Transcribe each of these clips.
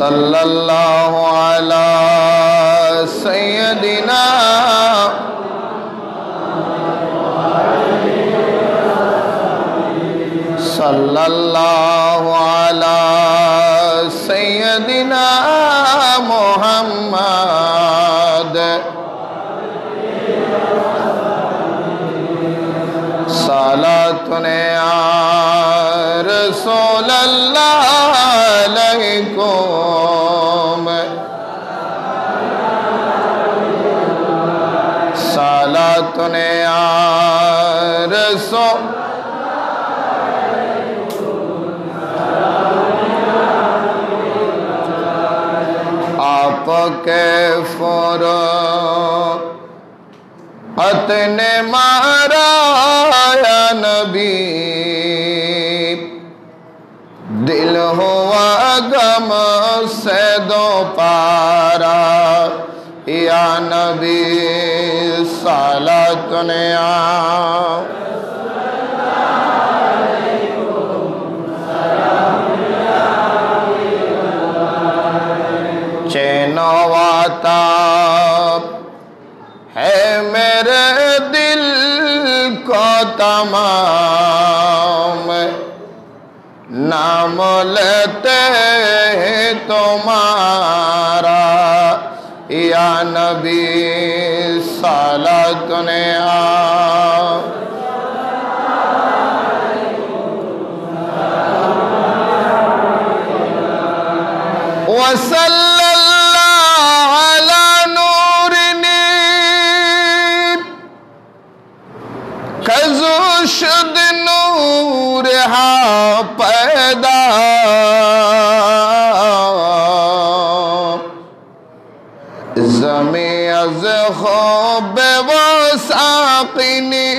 صلی اللہ علی سیدنا صلی اللہ علی سیدنا محمد صلاتن یا رسول اللہ علیکم صلاتن یا رسول آپ کے فروعت نے مارا یا نبی دل ہوا غم سے دو پارا یا نبی صلاتن یا چینواتا ہے میرے دل کو تمام نام لیتے ہیں تمہارا یا نبی صلاتن یا وصلی اللہ علی نورنی کزو شد نور ہا پیدا زمین از خوب وساقنی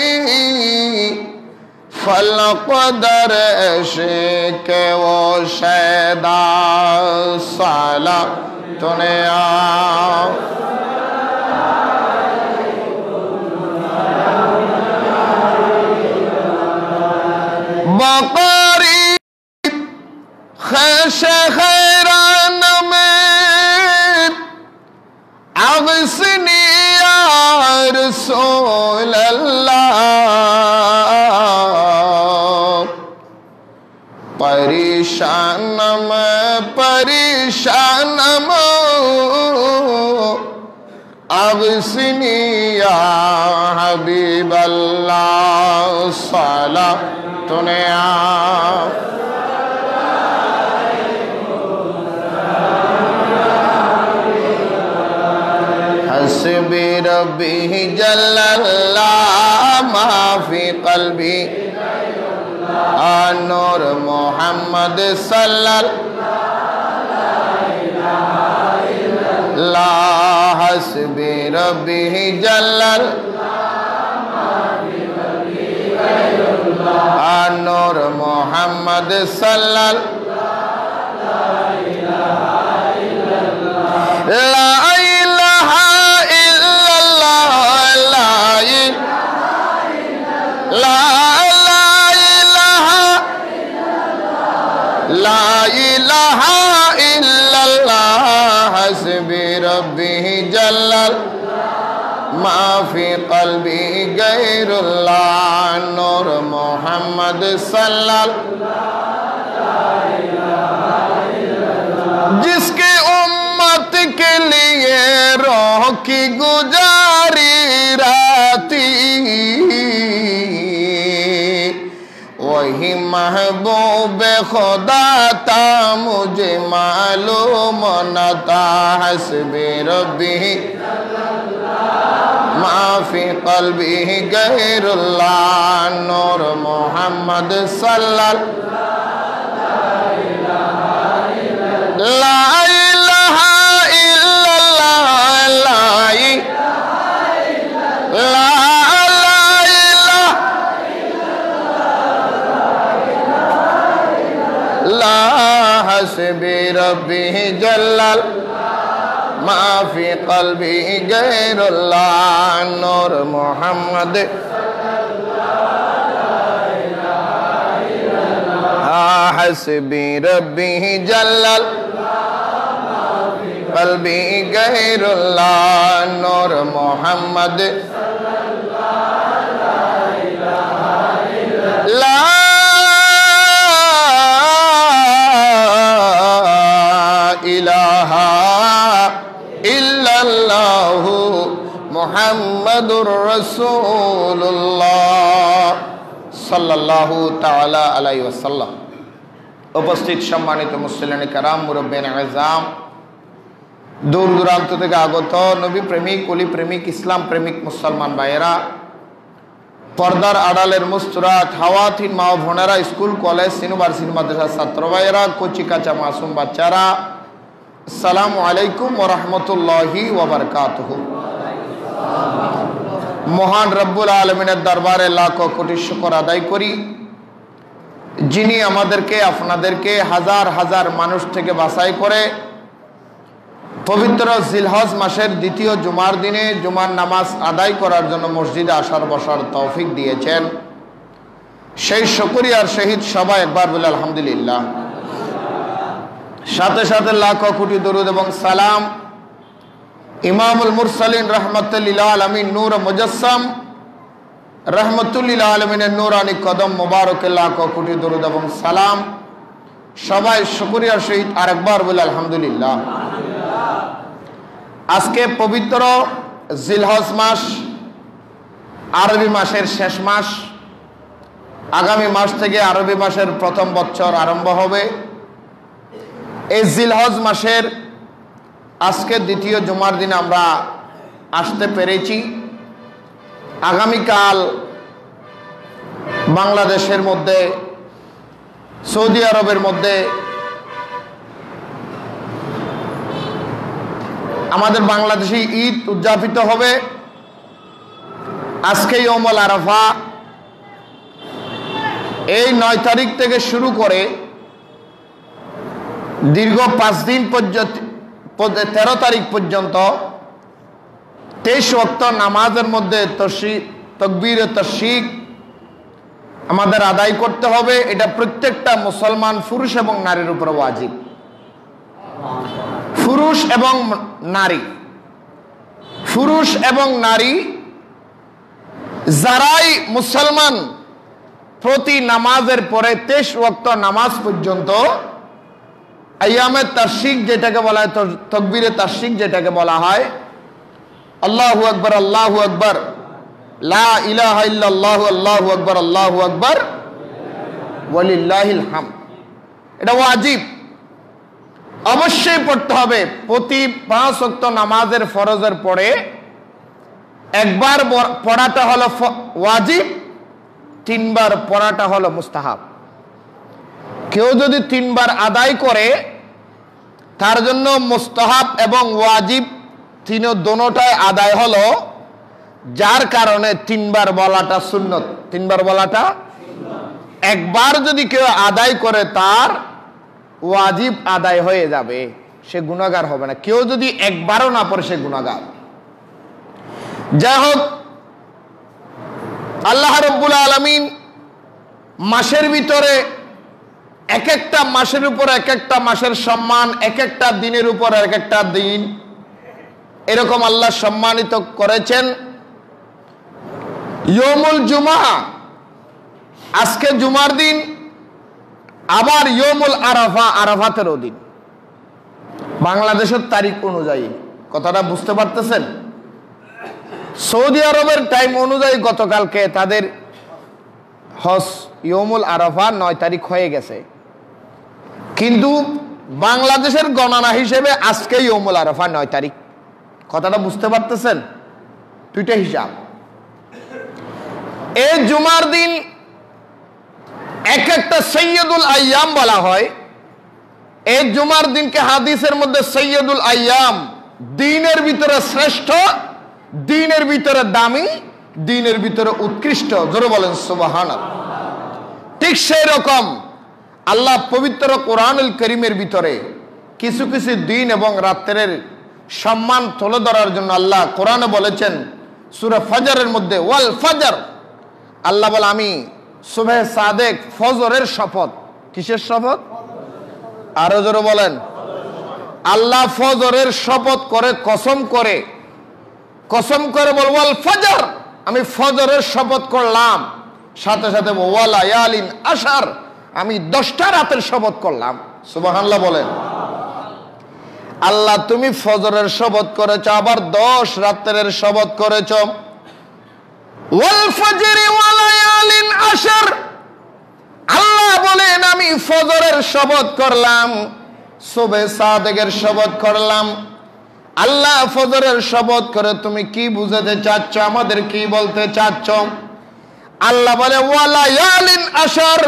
فلق در عشق وہ شیدا صلاتن یا بقاری خیش خیران میں اغسنی یا رسول اللہ پریشانم اغسنی یا حبیب اللہ صلاتن یا حسبی ربی جل اللہ ما فی قلبی نور محمد صلی اللہ حسبی ربی جل اللہ نور محمد صلی اللہ لا الہ الا اللہ لا الہ الا اللہ حسبی ربی جل ما فی قلبی غیر اللہ نور محمد صلی اللہ جس کے امت کے لیے روح کی گزاری راتی وہی محبوب خدا تھا مجھے معلوم نہ تھا حسبی ربی ما فی قلبی غیر اللہ نور محمد صلی اللہ لا الہ الا اللہ لا حسبی ربی جل ما فی قلبی غیر اللہ نور محمد حسبی ربی جل কলবি গায়রুল্লাহ নূর মুহাম্মদ লা ইলাহা ইল্লাল্লাহু মুহাম্মাদুর রাসূলুল্লাহ সাল্লাল্লাহু তাআলা আলাইহি ওয়াসাল্লাম। উপস্থিত সম্মানিত মুসলিম কারাম, মুরব্বিয়ান আযম, দূর দূরান্ত থেকে আগত নবী প্রেমিক, অলি প্রেমিক, ইসলাম প্রেমিক মুসলমান ভাইয়েরা, পর্দার আড়ালের মুস্তুরাত হাওয়াতিন মা ও বোনেরা, স্কুল কলেজ ইউনিভার্সিটি মাদ্রাসার ছাত্র ভাইয়েরা, কচি কাঁচা মাসুম বাচ্চারা, আসসালামু আলাইকুম ওয়া রাহমাতুল্লাহি ওয়া বারাকাতুহু। মহান রব্বুল আলামিনের দরবারে লাখো কোটি শুকর আদায় করি, যিনি আমাদেরকে আপনাদেরকে হাজার হাজার মানুষ থেকে বাছাই করে পবিত্র জিলহজ মাসের দ্বিতীয় জুমার দিনে জুমার নামাজ আদায় করার জন্য মসজিদে আসার বসার তৌফিক দিয়েছেন। সেই শুকরিয়ার সহিত সবাই একবার বলে আলহামদুলিল্লাহ। সাথে সাথে লাখো কোটি দরুদ এবং সালাম ইমামুল মুরসালিন রাহমাতুল লিল আলামিন নূর মুজাসসাম রাহমাতুল লিল আলামিনের নূরানি কদম মোবারকে লাখো কোটি দরুদ এবং সালাম। সবাই শুকরিয়ার সহিত আরেকবার বলে আলহামদুলিল্লাহ। আজকে পবিত্র জিলহজ মাস, আরবি মাসের শেষ মাস। আগামী মাস থেকে আরবি মাসের প্রথম বছর আরম্ভ হবে। এই জিলহজ মাসের আজকে দ্বিতীয় জুমার দিন আমরা আসতে পেরেছি। আগামীকাল বাংলাদেশের মধ্যে, সৌদি আরবের মধ্যে আমাদের বাংলাদেশি ঈদ উদযাপিত হবে। আজকে ইয়ৌমুল আরাফা। এই 9 তারিখ থেকে শুরু করে দীর্ঘ 5 দিন পর্যন্ত 13 তারিখ পর্যন্ত 23 ওয়াক্ত নামাজের মধ্যে তাকবীর তাশরিক আমাদের আদায় করতে হবে। এটা প্রত্যেকটা মুসলমান পুরুষ এবং নারীর উপর ওয়াজিব। পুরুষ এবং নারী, পুরুষ এবং নারী যারাই মুসলমান প্রতি নামাজের পরে 23 ওয়াক্ত নামাজ পর্যন্ত আইয়ামে তাশরিক যেটাকে বলা হয়, তাকবীরে তাশরিক যেটাকে বলা হয়, আল্লাহু আকবার আল্লাহু আকবার, লা ইলাহা ইল্লাল্লাহু আল্লাহু আকবার আল্লাহু আকবার ওয়ালিল্লাহিল হামদ, এটা ওয়াজিব, অবশ্যই পড়তে হবে। প্রতি 5 ওয়াক্ত নামাজের ফরজের পরে একবার পড়াটা হলো ওয়াজিব, 3 বার পড়াটা হলো মুস্তাহাব। কেউ যদি 3 বার আদায় করে তার জন্য মুস্তাহাব এবং ওয়াজিব দোনোটাই আদায় হলো, যার কারণে 3 বার বলাটা সুন্নত। 3 বার বলাটা, একবার যদি কেউ আদায় করে তার ওয়াজিব আদায় হয়ে যাবে, সে গুনাহগার হবে না। কেউ যদি একবারও না পড়ে সে গুনাহগার। যাই হোক, আল্লাহ রাব্বুল আলামিন মাসের ভিতরে এক একটা মাসের উপর এক একটা মাসের সম্মান, এক একটা দিনের উপর এক একটা দিন এরকম আল্লাহ সম্মানিত করেছেন। ইয়ৌমুল জুমা, আজকে জুমার দিন, আবার ইয়ৌমুল আরাফা, আরাফাতেরও দিন। বাংলাদেশের তারিখ অনুযায়ী, কথাটা বুঝতে পারতেছেন? সৌদি আরবের টাইম অনুযায়ী গতকালকে তাদের হজ ইয়ৌমুল আরাফা 9 তারিখ হয়ে গেছে, কিন্তু বাংলাদেশের গণনা হিসেবে আজকে ইয়ৌমুল আরাফা 9 তারিখ। কথাটা বুঝতে পারতেছেন? দুইটা হিসাব। এই জুমার দিন এক একটা সৈয়দুল আইয়াম বলা হয়। এই জুমার দিনকে হাদিসের মধ্যে সৈয়দুল আইয়াম, দিনের ভিতরে শ্রেষ্ঠ, দিনের ভিতরে দামি, দিনের ভিতরে উৎকৃষ্ট। জোরে বলেন সুবহানাল্লাহ। ঠিক সেই রকম আল্লাহ পবিত্র কোরআনুল কারীমের ভিতরে কিছু কিছু দিন এবং রাত্রের সম্মান তুলে ধরার জন্য আল্লাহ কোরআনে বলেছেন সূরা ফজরের মধ্যে, ওয়াল ফজর, আল্লাহ বলে আমি সুবহে সাদেক, ফজরের শপথ। কিসের শপথ? আরো জোরে বলেন। আল্লাহ ফজরের শপথ করে কসম করে বলবো আল ফজর, আমি ফজরের শপথ করলাম। সাথে সাথে ওয়ালায়ালিন আশার, আমি 10টা রাতের শপথ করলাম। সুবহানাল্লাহ বলেন। আল্লাহ তুমি ফজরের শপথ করেছো, আবার 10 রাতের শপথ করেছো। ওয়াল ফজরি ওয়ালায়ালিন আশার, আল্লাহ বলেন আমি ফজরের শপথ করলাম, সুবহে সাদেকের শপথ করলাম। আল্লাহ ফজরের শপথ করে তুমি কি বুঝাতে চাচ্ছ, আমাদের কি বলতে চাচ্ছ? আল্লাহ বলে ওয়ালায়ালিন আশার,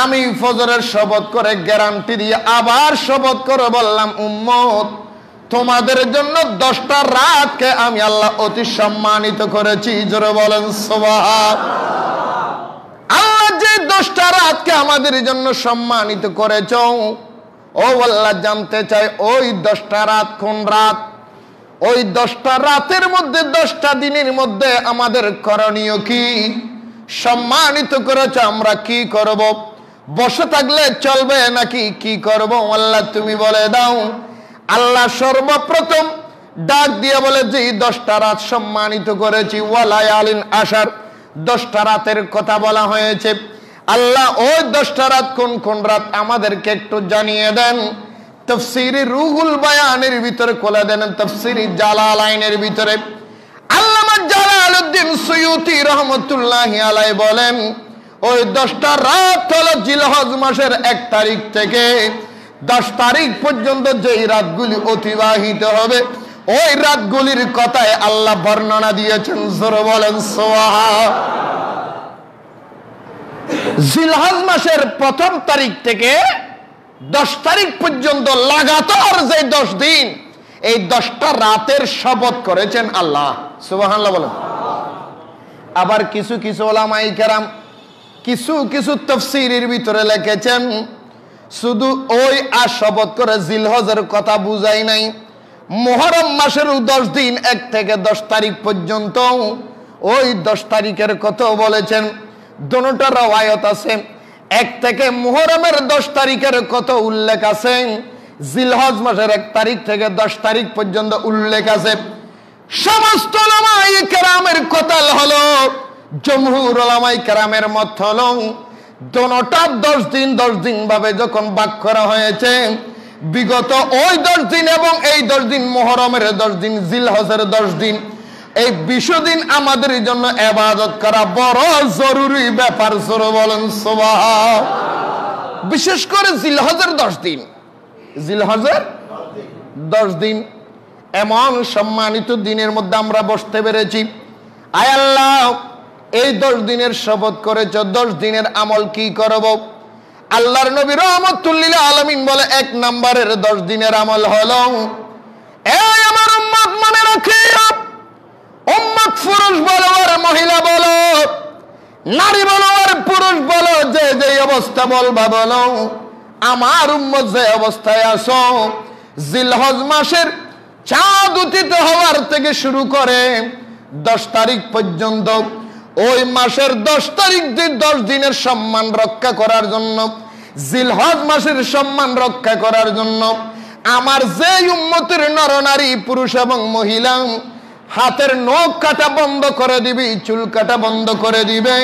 আমি ফজরের শপথ করে গ্যারান্টি দিয়ে আবার শপথ করে বললাম উম্মত তোমাদের জন্য 10টা রাতকে আমি আল্লাহ অতি সম্মানিত করেছি। জোরে বলেন সুবহানাল্লাহ। আল্লাহ যে 10টা রাতকে আমাদের জন্য সম্মানিত করেছ, ও আল্লাহ জানতে চাই ওই 10টা রাত কোন রাত? ওই 10টা রাতের মধ্যে 10টা দিনের মধ্যে আমাদের করণীয় কি? সম্মানিত করেছ, আমরা কি করব? বসে থাকলে চলবে নাকি কি করব? আল্লাহ তুমি বলে দাও। আল্লাহ সর্বপ্রথম ডাক দিয়ে বলে যে 10টা রাত সম্মানিত করেছি, ওয়ালায়ালিন আশার, 10টা রাতের কথা বলা হয়েছে। আল্লাহ ওই 10টা রাত কোন কোন রাত আমাদেরকে একটু জানিয়ে দেন। তাফসীরে রুহুল বায়ানের ভিতরে কোলা দেন, তাফসীরে জালালাইনের ভিতরে আল্লামা জালালউদ্দিন সুয়ুতী রাহমাতুল্লাহি আলাইহি বলেন ওই 10টা রাত হলো জিলহজ মাসের 1 তারিখ থেকে 10 তারিখ পর্যন্ত যেই রাতগুলি অতিবাহিত হবে ওই রাতগুলির কথায় আল্লাহ বর্ণনা দিয়েছেন। জোরে বলেন সুবহানাল্লাহ। জিলহজ মাসের 1ম তারিখ থেকে 10 তারিখ পর্যন্ত লাগাতার যে 10 দিন, এই 10টা রাতের শপথ করেছেন আল্লাহ। সুবহানাল্লাহ বলেন। আবার কিছু কিছু উলামায়ে কেরাম কিছু তাফসীরের ভিতরে লিখেছেন শুধু ওই শপথ করে জিলহজের কথা বুঝাই নাই, মুহররম মাসের 10 দিন 1 থেকে 10 তারিখ পর্যন্ত ওই 10 তারিখের কথা বলেছেন। দুটোটা রওয়ায়াত আছে, 1 থেকে মুহররমের 10 তারিখের কথা উল্লেখ আছে, জিলহজ মাসের 1 তারিখ থেকে 10 তারিখ পর্যন্ত উল্লেখ আছে। সমস্ত উলামায়ে কেরামের কথা হলো, জমহুর উলামায়ে কেরামের মত হলো দুটোটা 10 দিন ভাবে যখন ভাগ করা হয়েছে, বিগত ওই 10 দিন এবং এই 10 দিন মুহররমের 10 দিন, জিলহজের 10 দিন, এই 20 দিন আমাদের জন্য ইবাদত করা বড় জরুরি ব্যাপার। জোরে বলেন সুবহানাল্লাহ। বিশেষ করে জিলহজের 10 দিন, জিলহজের 10 দিন এমন সম্মানিত দিনের মধ্যে আমরা বসতে পেরেছি। আয় আল্লাহ এই 10 দিনের শপথ করেছ, 10 দিনের আমল কি করব? আল্লাহর নবী রাহমাতুল লিল আলামিন বলে 1 নম্বরের 10 দিনের আমল হলো, এই আমার উম্মত মনে রাখিও, উম্মত পুরুষ বলো আর মহিলা বলো, নারী বলো আর পুরুষ বলো, যে যে অবস্থা বলবা বলো, আমার উম্মত যে অবস্থায় আছো, জিলহজ মাসের চাঁদ উদিত হওয়ার থেকে শুরু করে 10 তারিখ পর্যন্ত ওই মাসের 10 তারিখ দিয়ে 10 দিনের সম্মান রক্ষা করার জন্য, জিলহজ মাসের সম্মান রক্ষা করার জন্য আমার যে উম্মতের নরনারী পুরুষ এবং মহিলা হাতের নখ কাটা বন্ধ করে দিবে, চুল কাটা বন্ধ করে দিবে,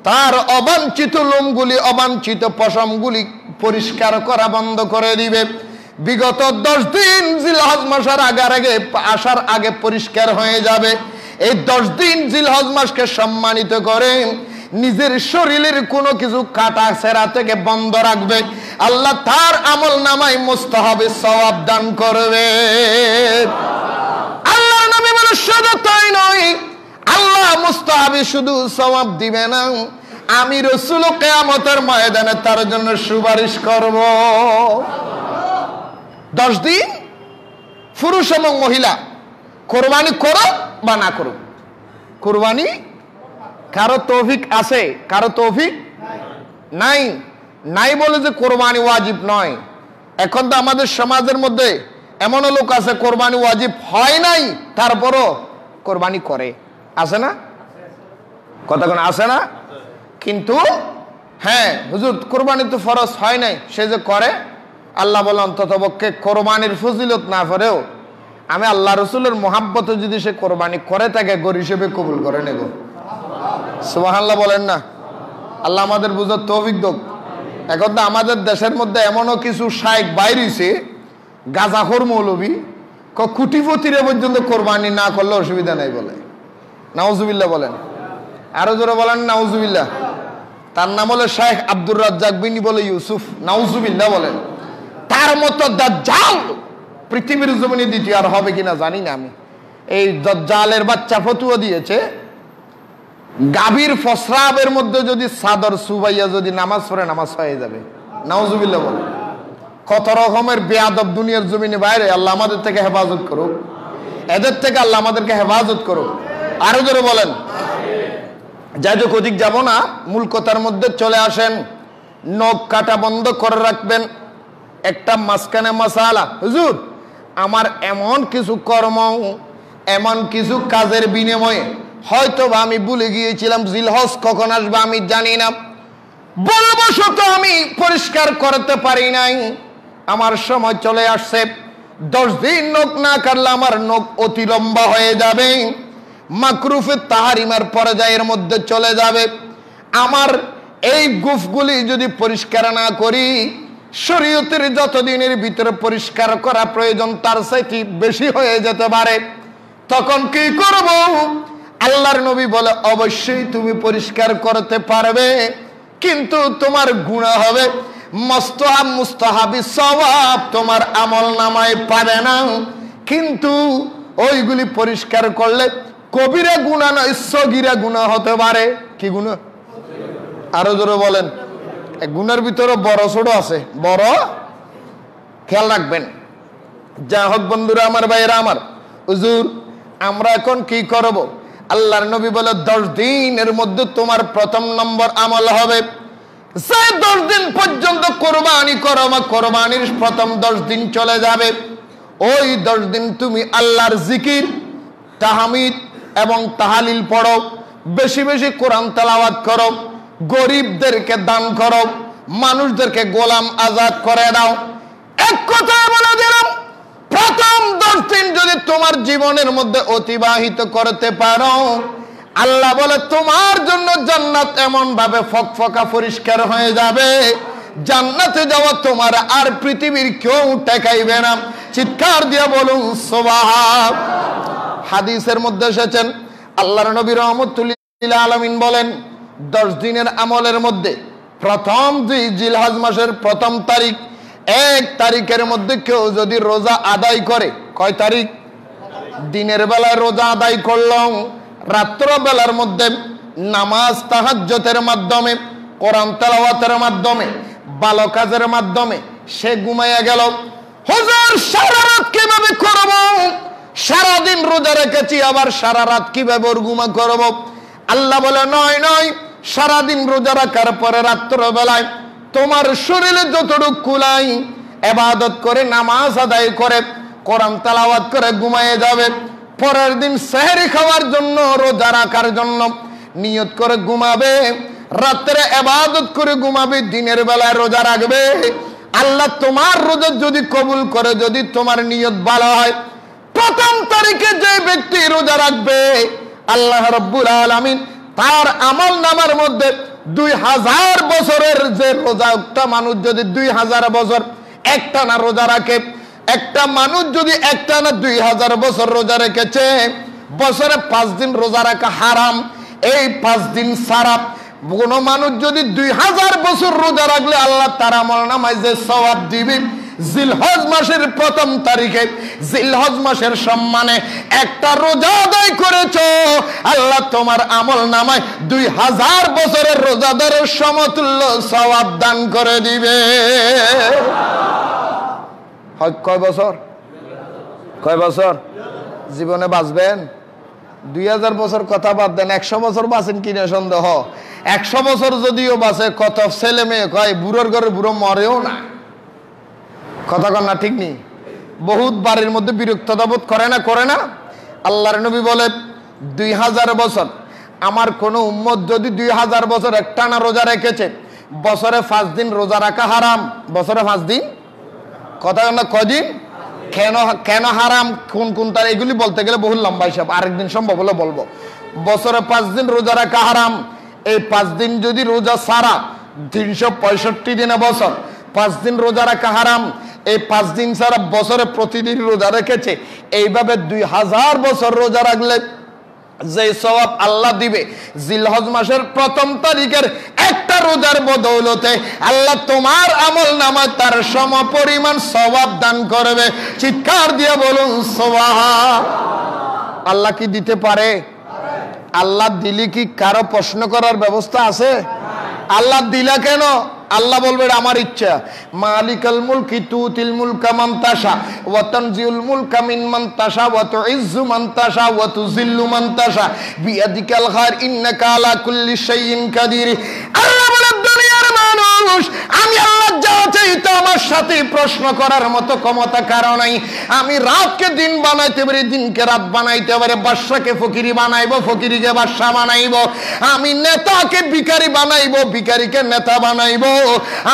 তার অবাঞ্ছিত লোমগুলি, অবাঞ্ছিত পশমগুলি পরিষ্কার করা বন্ধ করে দিবে, বিগত 10 দিন জিলহজ মাসের আসার আগে পরিষ্কার হয়ে যাবে। এই 10 দিন জিলহজ মাসকে সম্মানিত করে নিজের শরীরের কোনো কিছু কাটা ছেঁড়া থেকে বন্ধ রাখবে, আল্লাহ তার আমল নামায় মুস্তাহাবে সওয়াব দান করবে। আল্লাহ নবী বলে শুধু তাই নয়, আল্লাহ মুস্তাহাবে শুধু সওয়াব দিবে না, আমি রাসূল কিয়ামতের ময়দানে তার জন্য সুপারিশ করব। 10 দিন পুরুষ এবং মহিলা কুরবানি করো বা না করো, কুরবানি কারো তৌফিক আছে, কারো তৌফিক নাই, নাই বলে যে কোরবানি ওয়াজিব নয়। এখন তো আমাদের সমাজের মধ্যে এমন লোক আছে কোরবানি ওয়াজিব হয় নাই তারপরও কোরবানি করে, আছে না? কথা কোন আছে না? কিন্তু হ্যাঁ হুজুর কোরবানি তো ফরজ হয় নাই, সে যে করে আল্লাহ বলে অন্ততপক্ষে কোরবানির ফজিলত না করেও আমি আল্লাহ রসুলের মোহাব্বতে যদি সে কোরবানি করে থাকে গরু হিসেবে কবুল করে নেব। সুবহানাল্লাহ বলেন না। আল্লাহ আমাদের বুঝার তৌফিক দাও। এখন তো আমাদের দেশের মধ্যে এমনও কিছু শাইখ বাইর হইছে, গাঁজাখোর মৌলবী, কোটিপতিরে পর্যন্ত কোরবানি না করলে অসুবিধা নাই বলে। নাউজুবিল্লাহ বলেন, আরো জোরে বলেন নাউজুবিল্লাহ। তার নাম হলো শেখ আব্দুর রাজ্জাক বিন বলে ইউসুফ। নাউজুবিল্লাহ বলেন। তার মতো দাজ্জাল পৃথিবীর জমিনে দ্বিতীয় আর হবে কিনা জানি না আমি। এই দাজ্জালের বাচ্চা ফতুয়া দিয়েছে গাভীর ফসরাবের মধ্যে যদি চাদর সুবাইয়া যদি নামাজ পড়ে নামাজ হয়ে যাবে। নাউজুবিল্লাহ বলেন। কত রকমের বেয়াদব দুনিয়ার জমিনে বাইরে। আল্লাহ আমাদের থেকে হেফাজত করুক, এদের থেকে আল্লাহ আমাদেরকে হেফাজত করুক। আরো জোরে বলেন। যাই হোক অধিক যাব না, মূল কথার মধ্যে চলে আসেন। নখ কাটা বন্ধ করে রাখবেন। একটা মাঝখানে মাসালা, হুজুর আমার এমন কিছু কর্ম, এমন কিছু কাজের বিনিময়ে হয়তো বা আমি ভুলে গিয়েছিলাম জিলহজ কখন আসবে আমি জানি না, বলবশত আমি পরিষ্কার করতে পারি নাই, আমার সময় চলে আসছে, 10 দিন নখ না কাটলে আমার নখ অতি লম্বা হয়ে যাবে, মাকরুফে তাহারিমার পর্যায়ের মধ্যে চলে যাবে। আমার এই গুফগুলি যদি পরিষ্কার না করি, শরীয়তের যতদিনের ভিতরে পরিষ্কার করা প্রয়োজন তার চাইতে বেশি হয়ে যেতে পারে, তখন কি করব? আল্লাহর নবী বলে অবশ্যই তুমি পরিষ্কার করতে পারবে, কিন্তু তোমার গুনাহ হবে মুস্তাহাব, মুস্তাহাবি সওয়াব তোমার আমল নামায় পাবে না। কিন্তু ওইগুলি পরিষ্কার করলে কবিরা গুনাহ নয় সগীরা গুনাহ হতে পারে। কি গুনাহ? আরো জোরে বলেন। গুনার ভিতরে বড় ছোট আছে, বড় খেয়াল রাখবেন। যা হোক বন্ধুরা আমার, ভাইয়েরা আমার, হুজুর আমরা এখন কি করব? আল্লাহর নবী বলে 10 দিনের মধ্যে তোমার প্রথম নম্বর আমল হবে যে 10 দিন পর্যন্ত কোরবানি করো, কোরবানির প্রথম 10 দিন চলে যাবে, ওই 10 দিন তুমি আল্লাহর জিকির, তাহমিদ এবং তাহালিল পড়ো, বেশি বেশি কোরআন তেলাওয়াত করো, গরিবদেরকে দান করো, মানুষদেরকে গোলাম আজাদ করে দাও। এক কথা বলে দিলাম, প্রথম 10 দিন যদি তোমার জীবনের মধ্যে অতিবাহিত করতে পারো, আল্লাহ বলে তোমার জন্য জান্নাত এমন ভাবে ফকফকা পরিষ্কার হয়ে যাবে, জান্নাতে যাওয়া তোমার আর পৃথিবীর কেউ ঠেকাইবে না। চিৎকার দিয়ে বলুন সুবহান। হাদিসের মধ্যে এসেছেন আল্লাহর নবী রাহমাতুল লিল আলামিন বলেন 10 দিনের আমলের মধ্যে প্রথম জিলহজ মাসের প্রথম তারিখ, 1 তারিখের মধ্যে কেউ যদি রোজা আদায় করে, কয় তারিখ? দিনের বেলায় রোজা আদায় করলাম, রাত্র বেলার মধ্যে নামাজ তাহাজ্জুদের মাধ্যমে, কোরআন তেলাওয়াতের মাধ্যমে, ভালো কাজের মাধ্যমে সে ঘুমাইয়া গেল। হুজুর সারা রাত কিভাবে করব? সারাদিন রোজা রেখেছি, আবার সারা রাত কিভাবে ঘুমা করব? আল্লাহ বলে নয় নয়, সারাদিন রোজা রাখার পরে রাত্র বেলায় তোমার শরীরে যতটুকু কুলাই ইবাদত করে, নামাজ আদায় করে, কোরআন তেলাওয়াত করে ঘুমায়ে যাবে। পরের দিন সেহরি খাওয়ার জন্য, রোজা রাখার জন্য নিয়ত করে ঘুমাবে, রাত্রে ইবাদত করে ঘুমাবে, দিনের বেলায় রোজা রাখবে। আল্লাহ তোমার রোজা যদি কবুল করে, যদি তোমার নিয়ত ভালো হয়, প্রথম তারিখে যে ব্যক্তি রোজা রাখবে, আল্লাহ রাব্বুল আলামিন তার আমল নামার মধ্যে 2000 বছরের যে রোজা, একটা মানুষ যদি 2000 বছর একটানা রোজা রাখে, একটা মানুষ যদি একটানা 2000 বছর রোজা রেখেছে, বছরে 5 দিন রোজা রাখা হারাম। এই 5 দিন ছাড়া কোন মানুষ যদি 2000 বছর রোজা রাখলে আল্লাহ তার আমল নামায় যে সওয়াব দিবেন, জিলহজ মাসের প্রথম তারিখে জিলহজ মাসের সম্মানে একটা রোজা আদায় করেছো, আল্লাহ তোমার আমল নামায় 2000 বছরের রোজাদারের সমতুল্য সওয়াব দান করে দিবে। কয় বছর? কয় বছর জীবনে বাঁচবেন? 2000 বছর কথা বাদ দেন, 100 বছর বাঁচেন কিনা সন্দেহ। 100 বছর যদিও বাঁচে, কত ছেলে মেয়ে কয় বুড়োর ঘরে বুড়ো মরেও না। কথা কন না, ঠিক নেই? বহুত বাড়ির মধ্যে বিরক্ততা বোধ করে না? করে না? আল্লাহর নবী বলে 2000 বছর আমার কোন উম্মত যদি 2000 বছর একটানা রোজা রেখেছে, বছরে 5 দিন রোজা রাখা হারাম। বছরে 5 দিন কথা না কদিন? কেন কেন হারাম, কোন কোন তার, এগুলি বলতে গেলে বহু লম্বা হিসাব, আরেকদিন সম্ভব হলে বলবো। বছরে 5 দিন রোজা রাখা হারাম। এই 5 দিন যদি রোজা সারা 365 দিনে বছর 5 দিন রোজা রাখা হারাম। এই 5 দিন সারা বছরে প্রতিদিন রোজা রেখেছে, এইভাবে 2000 বছর রোজা রাখলে যে সওয়াব আল্লাহ দিবে, জিলহজ মাসের 1ম তারিখের একটা রোজার বদৌলতে আল্লাহ তোমার আমল নামায় তার সমপরিমাণ সওয়াব দান করবে। চিৎকার দিয়ে বলুন সুবহান। আল্লাহ কি দিতে পারে? আল্লাহ দিলে কি কারো প্রশ্ন করার ব্যবস্থা আছে? আল্লাহ দিলা কেন? আল্লাহ বলবে আমার ইচ্ছা। মালিকাল মুলকি তুতিল মুলকা মান তাশা ওয়া তানজিউল মুলকা মিম্মান তাশা ওয়া তুইজ্জু মান তাশা ওয়া তুযিল্লু মান তাশা বিয়াদিকাল খায়র ইন্নাকা আলা কুল্লি শাইইন কাদির। আল্লাহ বলে দুনিয়ার মানুষ, আমি আল্লাহ যা চাই তা আমার সাথে প্রশ্ন করার মতো ক্ষমতা কারো নাই। আমি রাতকে দিন বানাইতে পারি, দিনকে রাত বানাইতে পারি, বাদশাকে ফকিরি বানাইবো, ফকিরিকে বাদশা বানাইবো। আমি নেতাকে ভিখারি বানাইবো, ভিখারিকে নেতা বানাইবো।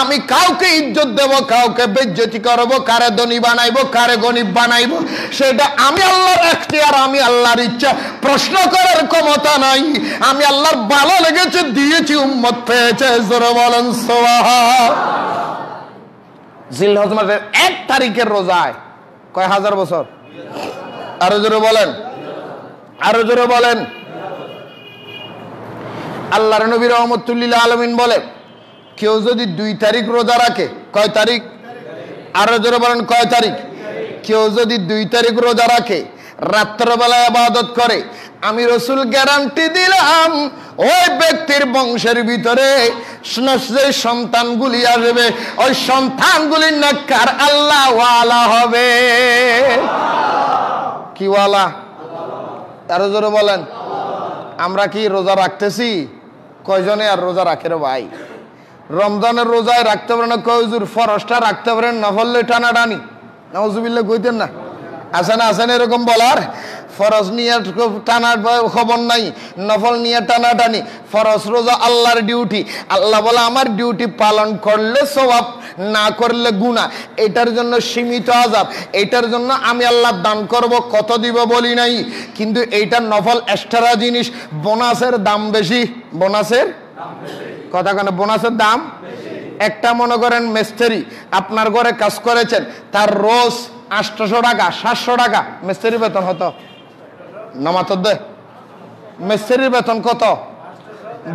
আমি কাউকে ইজ্জত দেব, কাউকে বেইজ্জতি করব, কারে ধনী বানাইবো, কারে গরিব বানাইবো, সেটা আমি আল্লাহর এখতিয়ার, আমি আল্লাহর ইচ্ছা। প্রশ্ন করার ক্ষমতা নাই। আমি আল্লাহর ভালো লেগেছে দিয়েছি, উম্মত পেয়েছে। জোরে বলেন সুবহান। জিলহজ মাসের 1 তারিখের রোজায় কয় হাজার বছর? আরো জোরে বলেন, আরো জোরে বলেন। আল্লাহর নবী রাহমাতুল লিল আলামিন বলে, কেউ যদি 2 তারিখ রোজা রাখে, কয় তারিখ? আরো জোরে বলেন, কয় তারিখ? কেউ যদি 2 তারিখ রোজা রাখে, রাত্রবেলায় ইবাদত করে, আমি রাসূল গ্যারান্টি দিলাম ওই ব্যক্তির বংশের ভিতরে যে সন্তানগুলি আসবে, ওই সন্তানগুলি নেককার আল্লাহ ওয়ালা হবে। কি ওয়ালা? আরো জোরে বলেন। আমরা কি রোজা রাখতেছি? কয়জনে আর রোজা রাখে রে ভাই? রমজানের রোজায় রাখতে পারেন না কয় হুজুর, ফরজটা রাখতে পারেন, নফল টানাটানি, নাউজুবিল্লাহ কইতেন না? আছে না, আছে না এরকম বলার? ফরজ নিয়ে টানার খবর নাই, নফল নিয়ে টানাটানি। ফরজ রোজা আল্লাহর ডিউটি। আল্লাহ বলে আমার ডিউটি পালন করলে সওয়াব, না করলে গুনাহ। এটার জন্য সীমিত আযাব, এটার জন্য আমি আল্লাহ দান করব। কত দিব বলি নাই, কিন্তু এইটা নফল এক্সট্রা জিনিস, বোনাসের দাম বেশি। বোনাসের কথা কেন? বোনাসের দাম একটা, মনে করেন মিস্ত্রি আপনার ঘরে কাজ করেছেন, তার রোজ 800 টাকা 700 টাকা মিস্ত্রির বেতন হতো। নামাত দে মিস্ত্রির বেতন কত?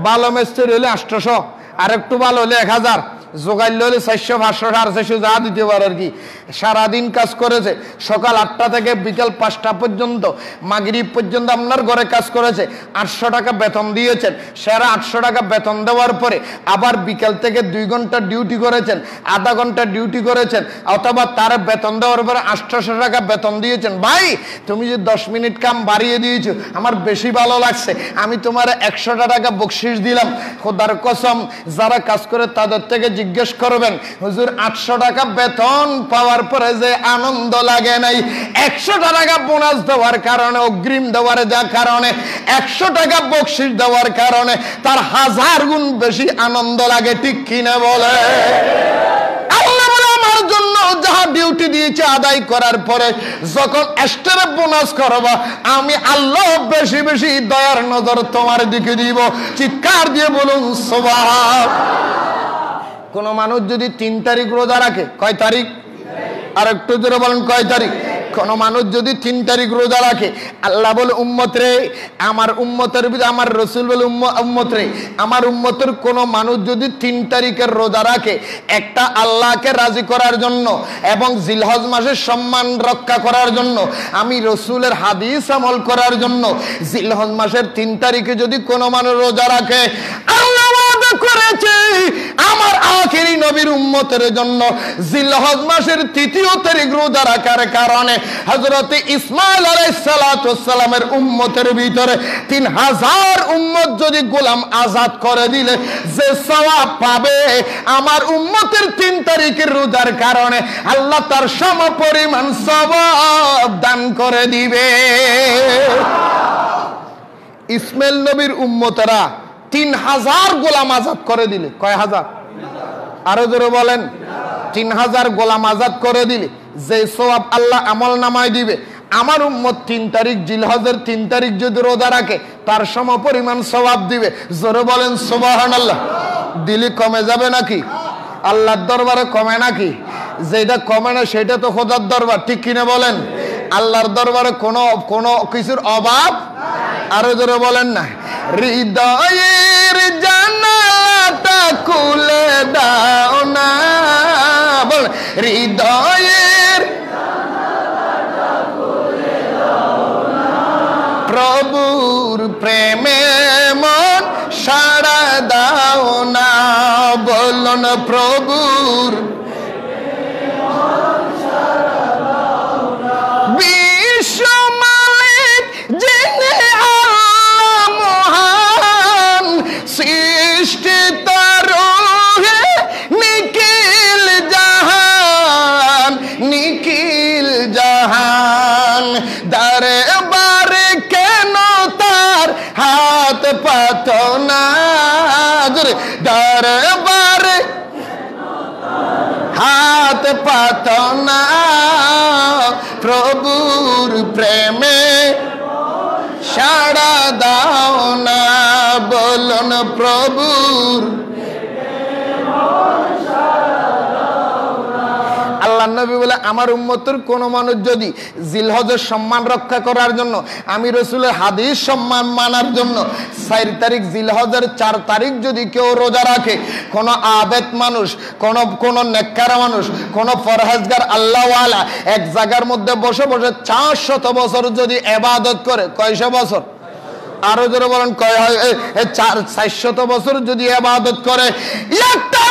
ভালো মিস্ত্রি হলে 800, আর একটু ভালো হলে 1000, জোগাইলে হলে 400 500 400 যা দিতে পারে আর কি। সারাদিন কাজ করেছে, সকাল 8টা থেকে বিকাল 5টা পর্যন্ত, মাগরিব পর্যন্ত আপনার ঘরে কাজ করেছে, 800 টাকা বেতন দিয়েছেন। সেরা 800 টাকা বেতন দেওয়ার পরে আবার বিকাল থেকে 2 ঘন্টা ডিউটি করেছেন, আধা ঘন্টা ডিউটি করেছেন, অথবা তার বেতন দেওয়ার পরে 800 টাকা বেতন দিয়েছেন। ভাই তুমি যে 10 মিনিট কাম বাড়িয়ে দিয়েছো, আমার বেশি ভালো লাগছে, আমি তোমার 100 টাকা বকশিশ দিলাম। খোদার কসম, যারা কাজ করে তাদের থেকে জিজ্ঞেস করবেন, হুজুর 800 টাকা বেতন পাওয়ার পরে যে আনন্দ লাগে নাই, 100 টাকা বোনাস দেওয়ার কারণে, অগ্রিম দেওয়ার যা কারণে, 100 টাকা বকশিশ দেওয়ার কারণে তার 1000 গুণ বেশি আনন্দ লাগে। ঠিক কিনা বলে? আল্লাহ বলে আমার জন্য যাহা ডিউটি দিয়েছে আদায় করার পরে যখন এক্সট্রা বোনাস করবা, আমি আল্লাহ বেশি বেশি দয়ার নজর তোমার দিকে দিব। চিৎকার দিয়ে বলুন সুবহান। কোন মানুষ যদি 3 তারিখ রোজা রাখে, কয় তারিখ? আর একটু জোরে বলেন, কয় তারিখ? কোন মানুষ যদি 3 তারিখ রোজা রাখে, আল্লাহ বলে উম্মত রে, আমার উম্মতের ভিতরে, আমার রাসূল বলে উম্মত রে, আমার উম্মতের কোন মানুষ যদি 3 তারিখের রোজা রাখে, একটা আল্লাহকে রাজি করার জন্য এবং জিলহজ মাসের সম্মান রক্ষা করার জন্য, আমি রাসূলের হাদিস আমল করার জন্য, জিলহজ মাসের 3 তারিখে যদি কোন মানুষ রোজা রাখে, আল্লাহ ওয়াদা করেছে আমার আখেরি নবীর উম্মতের জন্য জিলহজ মাসের 3য় তারিখ রোজা রাখার কারণে হযরত ইসমাঈল আলাইহিস সালাতু ওয়াস সালামের উম্মতের ভিতরে 3000 উম্মত যদি গোলাম আজাদ করে দিলে যে সওয়াব পাবে, আমার উম্মতের 3 তারিখের রোজার কারণে আল্লাহ তার সমপরিমাণ সওয়াব দান করে দিবে। ইসমাঈল নবীর উম্মতরা 3000 গোলাম আজাদ করে দিলে, কয় হাজার? আরো জোরে বলেন, 3000 গোলাম আজাদ করে দিলে যে সওয়াব আল্লাহ আমল নামায় দিবে, আমার উম্মত 3 তারিখ জিলহজের 3 তারিখ যদি রোজা রাখে তার সমপরিমাণ সওয়াব দিবে। জোরে বলেন সুবহানাল্লাহ। দিলি কমে যাবে নাকি? আল্লাহর দরবারে কমে নাকি? যেটা কমে না সেটা তো খোদার দরবার, ঠিক কিনা বলেন? আল্লাহর দরবারে কোনো কিছুর অভাব। আরো জোরে বলেন না। হৃদয়ের জানালাটা খুলে দাও না, বল হৃদয়ের প্রভুর প্রেমে মন সাড়া দাও না, বলুন প্রভুর বিশ্ব মালিক যিনি আল্লাহ মহান, সৃষ্টি তারুহে নিখিল জাহান, নিখিল জাহান, দারে বারে কেন তার হাত পাতো না, দারে বারে হাত পাতো না, প্রভুর প্রেমে সাড়া দাও না, বলুন প্রভুর। আল্লাহ নবী বলে আমার উম্মতের কোন মানুষ যদি জিলহজের সম্মান রক্ষা করার জন্য, আমি রাসূলের হাদিস সম্মান মানার জন্য 4 তারিখ জিলহজের 4 তারিখ যদি কেউ রোজা রাখে, কোন আবেদ মানুষ, কোন নেককার মানুষ, কোন পরহেজগার আল্লাহওয়ালা এক জায়গার মধ্যে বসে বসে 400 বছর যদি ইবাদত করে, কয়শো বছর? আরো জোরে বলেন, 400 বছর যদি ইবাদত করে, একটা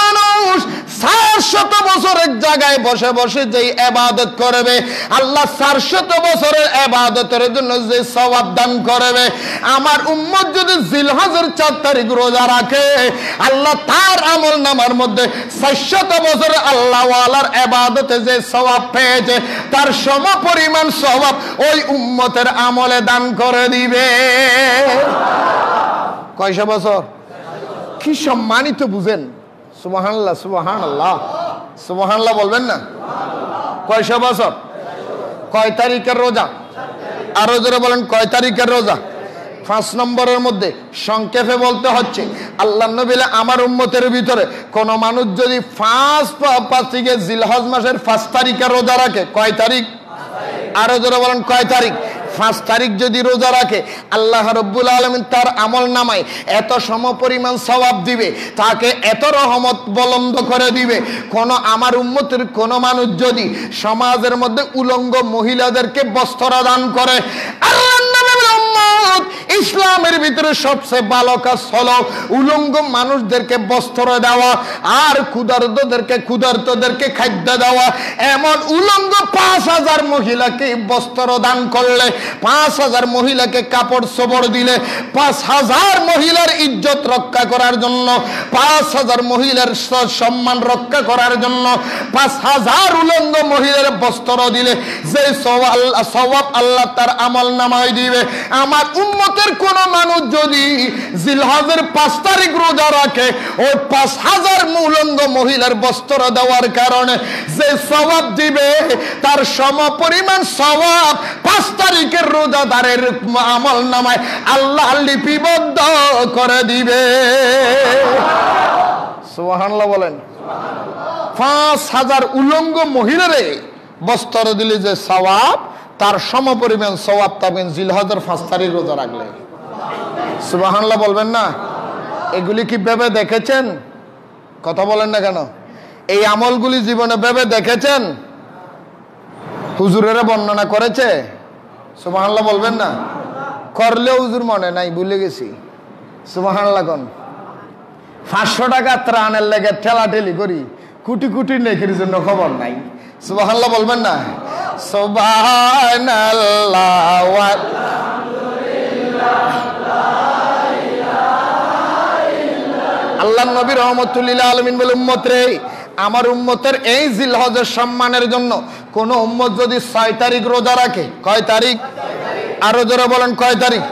মানুষ 400 বছর এক জায়গায় বসে বসে যে ইবাদত করবে, আল্লাহ 400 বছরের ইবাদতের জন্য যে সওয়াব দান করবে, আমার উম্মত যদি জিলহজের 4 তারিখ রোজা রাখে, আল্লাহ তার আমল নামার মধ্যে 400 বছর আল্লাহ ওয়ালার ইবাদতে যে সওয়াব পেয়েছে তার সমপরিমাণ সওয়াব ওই উম্মতের আমলে দান করে দিবে। কয়শো বছর? কি সম্মানিত বুঝেন। সুবহানাল্লাহ, সুবহানাল্লাহ, সুবহানাল্লাহ বলবেন না? কয়শো বছর? কয় তারিখের রোজা? আরো জোরে বলেন, কয় তারিখের রোজা? 5 নম্বরের মধ্যে সংক্ষেপে বলতে হচ্ছে, আল্লাহ নবী বলে আমার উম্মতের ভিতরে কোন মানুষ যদি 5 তারিখে জিলহজ মাসের 5 তারিখে রোজা রাখে, কয় তারিখ? আরো জোরে বলেন, কয় তারিখ? 5 তারিখ যদি রোজা রাখে, আল্লাহ রাব্বুল আলামিন তার আমল নামায় এত সমপরিমাণ সওয়াব দিবে, তাকে এত রহমত বলন্দ করে দিবে। কোন আমার উম্মতের কোন মানুষ যদি সমাজের মধ্যে উলঙ্গ মহিলাদেরকে বস্ত্র দান করে, আল্লাহ নবী বলেন উম্মত ইসলামের ভিতরে সবচেয়ে ভালো কাজ হলো উলঙ্গ মানুষদেরকে বস্ত্র দেওয়া আর ক্ষুধার্তদেরকে খাদ্য দেওয়া। এমন উলঙ্গ 5000 মহিলাকে বস্ত্র দান করলে, 5000 মহিলাকে কাপড় চোপড় দিলে, 5000 মহিলার ইজ্জত রক্ষা করার জন্য, 5000 মহিলার সম্মান রক্ষা করার জন্য 5000 উলঙ্গ মহিলার বস্ত্র দিলে যে সওয়াব আল্লাহ তার আমল নামায় দিবে। আমার উম্মতের কোন মানুষ যদি জিলহজের 5 তারিখ রোজা রাখে, ওই 5000 উলঙ্গ মহিলার বস্ত্র দেওয়ার কারণে যে সওয়াব দিবে তার সমপরিমাণ সওয়াব 5 তারিখের রোজাদারের আমল নামায় আল্লাহ লিপিবদ্ধ করে দিবে। সুবহানাল্লাহ বলেন। 5000 উলঙ্গ মহিলারে বস্ত্র দিলে যে সওয়াব, তার সমপরিমাণ সওয়াব পাবেন জিলহজের 5 তারিখ রোজা রাখলে। সুবহানাল্লাহ বলবেন না? এগুলি কি ভেবে দেখেছেন? কথা বলেন না কেন? এই আমলগুলি জীবনে ভেবে দেখেছেন? হুজুরেরা বর্ণনা করেছে? সুবহানাল্লাহ বলবেন না? করলেও হুজুর মনে নাই, ভুলে গেছি। সুবহানাল্লাহ কোন 500 টাকা ত্রাণের লেগে ঠেলাঠেলি করি, কোটি কোটি নেকির জন্য খবর নাই। সুবহানাল্লাহ বলবেন না? সুবহানাল্লাহ ওয়া আল্লাহ নবী রাহমাতুল লিল আলামিন বলে, উম্মত রে, আমার উম্মতের এই জিলহজের সম্মানের জন্য কোন উম্মত যদি 6 তারিখ রোজা রাখে, কয় তারিখ? আরো জোরে বলেন, কয় তারিখ?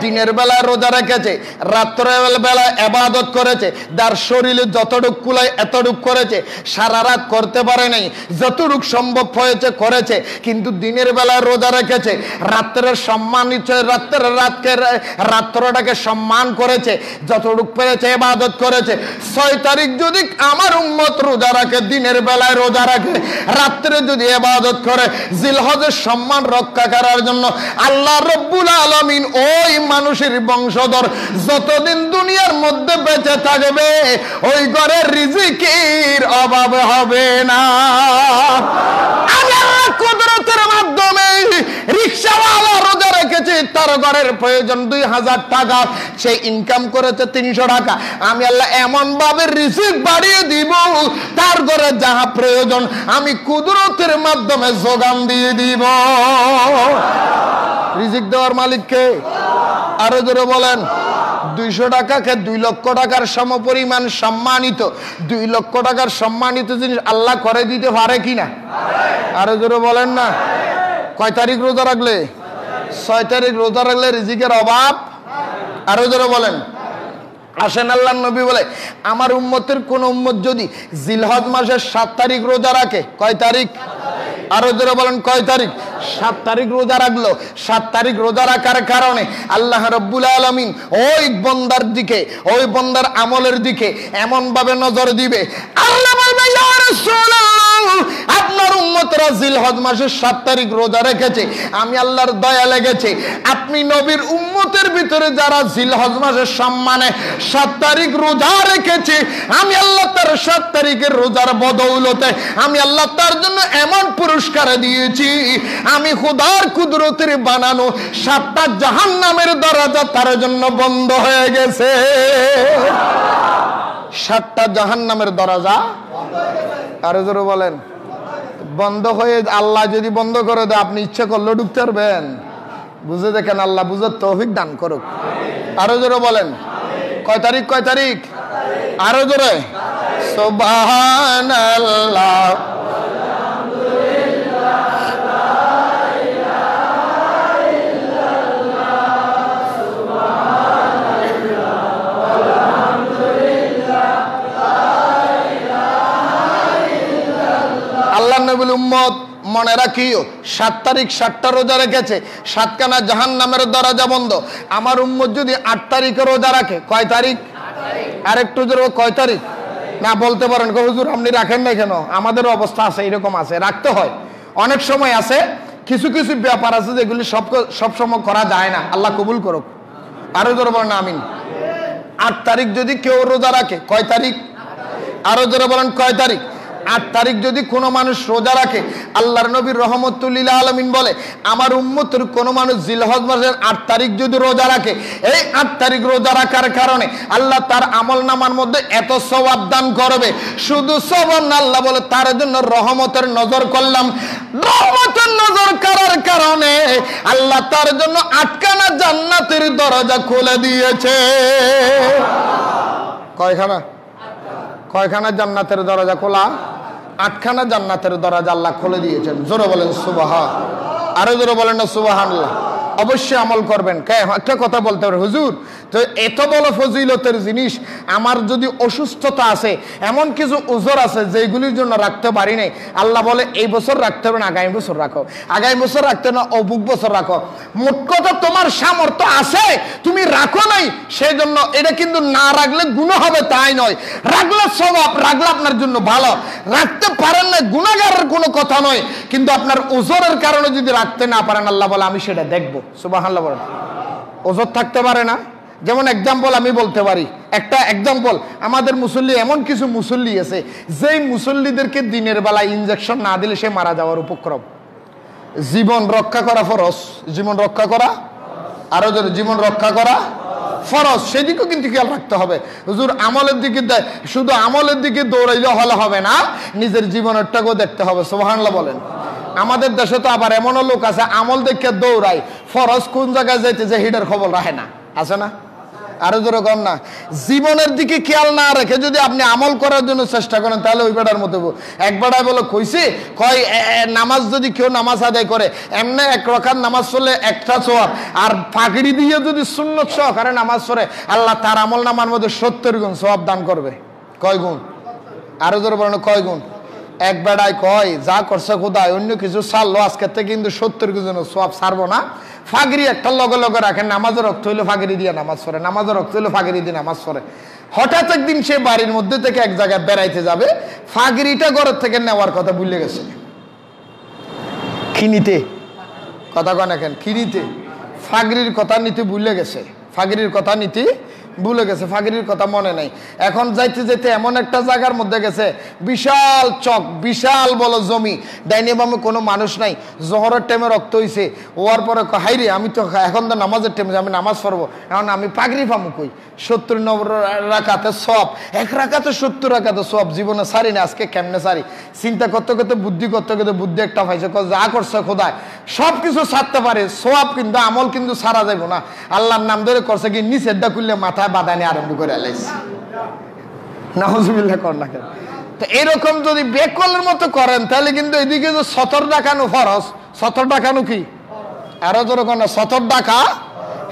দিনের বেলায় রোজা রেখেছে, রাত্রের বেলায় ইবাদত করেছে, যার শরীরে যতটুকু কুলায় এতটুকু করেছে, সারা রাত করতে পারে নাই, যতটুকু সম্ভব হয়েছে করেছে, কিন্তু দিনের বেলায় রোজা রেখেছে, রাত্রের সম্মানিত রাত্রটাকে সম্মান করেছে, যতটুকু পেরেছে ইবাদত করেছে। 6 তারিখ যদি আমার উম্মত রোজা রাখে, দিনের বেলায় রোজা রাখে, রাত্রে যদি ইবাদত করে, জিলহজের সম্মান রক্ষা করার জন্য আল্লাহ রব্বুল আলামিন ওই মানুষের বংশধর যতদিন দুনিয়ার মধ্যে বেঁচে থাকবে ওই ঘরের রিজিকের অভাব হবে না। আল্লাহর কুদরতের মাধ্যমে রিকশাওয়ালা রোজা রেখেছে, তার ঘরের প্রয়োজন 2000 টাকা, সে ইনকাম করেছে 300 টাকা, আমি আল্লাহ এমন ভাবে রিজিক বাড়িয়ে দিব, তার ঘরে যাহা প্রয়োজন আমি কুদরতের মাধ্যমে যোগান দিয়ে দিব। রিজিক দেওয়ার মালিককে আরো জোরে বলেন। 200 টাকাকে 2 লক্ষ টাকার সমপরিমাণ সম্মানিত, 2 লক্ষ টাকার সম্মানিত জিনিস আল্লাহ করে দিতে পারে কিনা? আরো জোরে বলেন না। কয় তারিখ রোজা রাখলে? 6 তারিখ রোজা রাখলে রিজিকের অভাব। আরো জোরে বলেন। আসেন, আল্লাহর নবী বলে আমার উম্মতের কোন উম্মত যদি জিলহজ মাসের 7 তারিখ রোজা রাখে, কয় তারিখ? আরো জোরে বলেন কয় তারিখ? 7 তারিখ রোজা রাখলো। 7 তারিখ রোজা রাখার কারণে আল্লাহ রাব্বুল আলামিন ওই বান্দার দিকে, ওই বান্দার আমলের দিকে এমন ভাবে নজর দিবে, আল্লাহ বলবে ইয়া রাসূলুল্লাহ আপনার উম্মতরা জিলহজ মাসের 7 তারিখ রোজা রেখেছে, আমি আল্লাহর দয়া লেগেছে, আপনি নবীর উম্মতের ভিতরে যারা জিলহজ মাসের সম্মানে 7 তারিখ রোজা রেখেছে, আমি আল্লাহ তার 7 তারিখের রোজার বদৌলতে আমি আল্লাহ তার জন্য এমন পুরস্কার দিয়েছি, আমি খোদার কুদরতের বানানো 7টা জাহান্নামের দরজা তার জন্য বন্ধ হয়ে গেছে। 7টা জাহান্নামের দরজা আরো জোরে বলেন বন্ধ হয়ে, আল্লাহ যদি বন্ধ করে দেয় আপনি ইচ্ছা করলে ঢুকতে পারবেন? বুঝে দেখেন, আল্লাহ বুঝার তৌফিক দান করুক। আরো জোরে বলেন কয় তারিখ? কয় তারিখ? আরো জোরে সুবহানাল্লাহ। আল্লাহ নবীর উম্মত মনে রাখিও, 7 তারিখ 7টা রোজা রেখেছে, 7খানা জাহান্নামের দরজা বন্ধ। আমার উম্মত যদি 8 তারিখে রোজা রাখে, কয় তারিখ? আরেকটু জোরে কয় তারিখ? না বলতে পারেন হুজুর আপনি রাখেন না কেন? আমাদের অবস্থা আছে, এরকম আছে, রাখতে হয়। অনেক সময় আছে, কিছু কিছু ব্যাপার আছে যেগুলি সব সময় করা যায় না, আল্লাহ কবুল করুক। আরো জোরে বলেন আমিন। 8 তারিখ যদি কেউ রোজা রাখে, কয় তারিখ? আরো জোরে বলেন কয় তারিখ? 8 তারিখ যদি কোনো মানুষ রোজা রাখে, আল্লাহর নবী রাহমাতুল লিল আলামিন বলে আমার উম্মতের কোনো মানুষ জিলহজ মাসের 8 তারিখ যদি রোজা রাখে, এই 8 তারিখ রোজা রাখার কারণে আল্লাহ তার আমলনামার মধ্যে এত সওয়াব দান করবে, শুধু সওয়াব না, আল্লাহ বলে তার জন্য রহমতের নজর করলাম। রহমতের নজর করার কারণে আল্লাহ তার জন্য 8খানা জান্নাতের দরজা খুলে দিয়েছে। কয়খানা? কয়খানা জান্নাতের দরজা খোলা? 8খানা জান্নাতের দরজা আল্লাহ খুলে দিয়েছেন। জোরে বলেন সুবহান। আরো জোরে বলেন না সুবহানাল্লাহ। অবশ্যই আমল করবেন। একটা কথা বলতে পারে হুজুর, তো এত বড় ফজিলতের জিনিস, আমার যদি অসুস্থতা আছে, এমন কিছু উজর আছে যেগুলির জন্য রাখতে পারি নাই, আল্লাহ বলে এই বছর রাখতে হবে না, আগামী বছর রাখো, আগামী বছর রাখতে না অমুক বছর রাখো। মোট কথা তোমার সামর্থ্য আছে, তুমি রাখো নাই, সেই জন্য এটা কিন্তু না রাখলে গুনাহ হবে তাই নয়, রাখলে সওয়াব, রাখলে আপনার জন্য ভালো। রাখতে পারেন না গুনাহগারের কোনো কথা নয়, কিন্তু আপনার উজরের কারণে যদি রাখতে না পারেন, আল্লাহ বলে আমি সেটা দেখবো। সুবহানাল্লাহ বলেন। ওজর থাকতে পারে না, যেমন এক্সাম্পল আমি বলতে পারি, একটা এক্সাম্পল, আমাদের মুসল্লি, এমন কিছু মুসল্লি আছে যেই মুসল্লিদেরকে দিনের বেলায় ইনজেকশন না দিলে সে মারা যাওয়ার উপক্রম। জীবন রক্ষা করা ফরজ, জীবন রক্ষা করা, আরো জোরে জীবন রক্ষা করা ফরজ, সেদিকেও কিন্তু খেয়াল রাখতে হবে। হুজুর আমলের দিকে, শুধু আমলের দিকে দৌড়াইলে হলে হবে না, নিজের জীবনেরটাকেও দেখতে হবে। সুবহানাল্লাহ বলেন। আমাদের দেশে তো আবার এমনও লোক আছে আমল দেখে দৌড়ায়, ফরজ কোন জায়গায় যাইতে যে হিডের খবর রাখে না, আছে না? আরো জোরে কর না। জীবনের দিকে খেয়াল না রেখে যদি আপনি আমল করার জন্য চেষ্টা করেন তাহলে ওই বেটার মতো এক বেটায় বলে কইছে কয় নামাজ যদি কেউ নামাজ আদায় করে এমনি এক রাকাত নামাজ পড়লে একটা সওয়াব, আর পাগড়ি দিয়ে যদি সুন্নত সহকারে নামাজ পড়ে আল্লাহ তার আমল নামার মধ্যে 70 গুণ সওয়াব দান করবে। কয় গুণ? আরো জোরে বলেন কয় গুণ? এক বেড়ায় কয় যা করছে খোদায় অন্য কিছু ছাড়লো আজকের থেকে কিন্তু 70 গুণ সওয়াব ছাড়বো না। ফাগরি একটা লগে লগে রাখেন, নামাজের রক্ত হইলে ফাগরি দিয়ে নামাজ পড়ে, নামাজের রক্ত হইলে ফাগরি দিয়ে নামাজ পড়ে। হঠাৎ একদিন সে বাড়ির মধ্যে থেকে এক জায়গায় বেড়াইতে যাবে, ফাগরিটা ঘরের থেকে নেওয়ার কথা ভুলে গেছে। খিনিতে কথা কয় না কেন? খিনিতে ফাগরির কথা নিতে ভুলে গেছে, ফাগরির কথা নিতে ভুলে গেছে, ফাগরির কথা মনে নাই। এখন যাইতে যেতে এমন একটা জায়গার মধ্যে গেছে, বিশাল চক, বিশাল বড় জমি, ডাইনে বামে কোনো মানুষ নাই। জোহরের টাইমে রক্ত হইছে, হওয়ার পরে হাই রে আমি তো এখন তো নামাজের টাইমে আমি নামাজ পড়বো, এখন আমি পাগড়ি পামু কই? 70 রাকাতে সওয়াব, এক রাকাতে 70 রাকাতে সওয়াব, জীবনে সারি না, আজকে কেমনে সারি? চিন্তা করতে করতে বুদ্ধি করতে করতে বুদ্ধি একটা পাইছে, যা করছে খোদায় সব কিছু ছাড়তে পারে, সওয়াব কিন্তু আমল কিন্তু সারা যাইব না। আল্লাহর নাম ধরে করছে কি নিষেধ করলে মাথায় বাদানি আরম্ভ করে আলাইছে। নাউজুবিল্লাহ কর না কেন? তো এরকম যদি বেকলের মতো করেন তাহলে কিন্তু এদিকে যে 70 ডাকানো ফরজ, 70 ডাকানো কি? আরো যেরকম 70 ডাকা,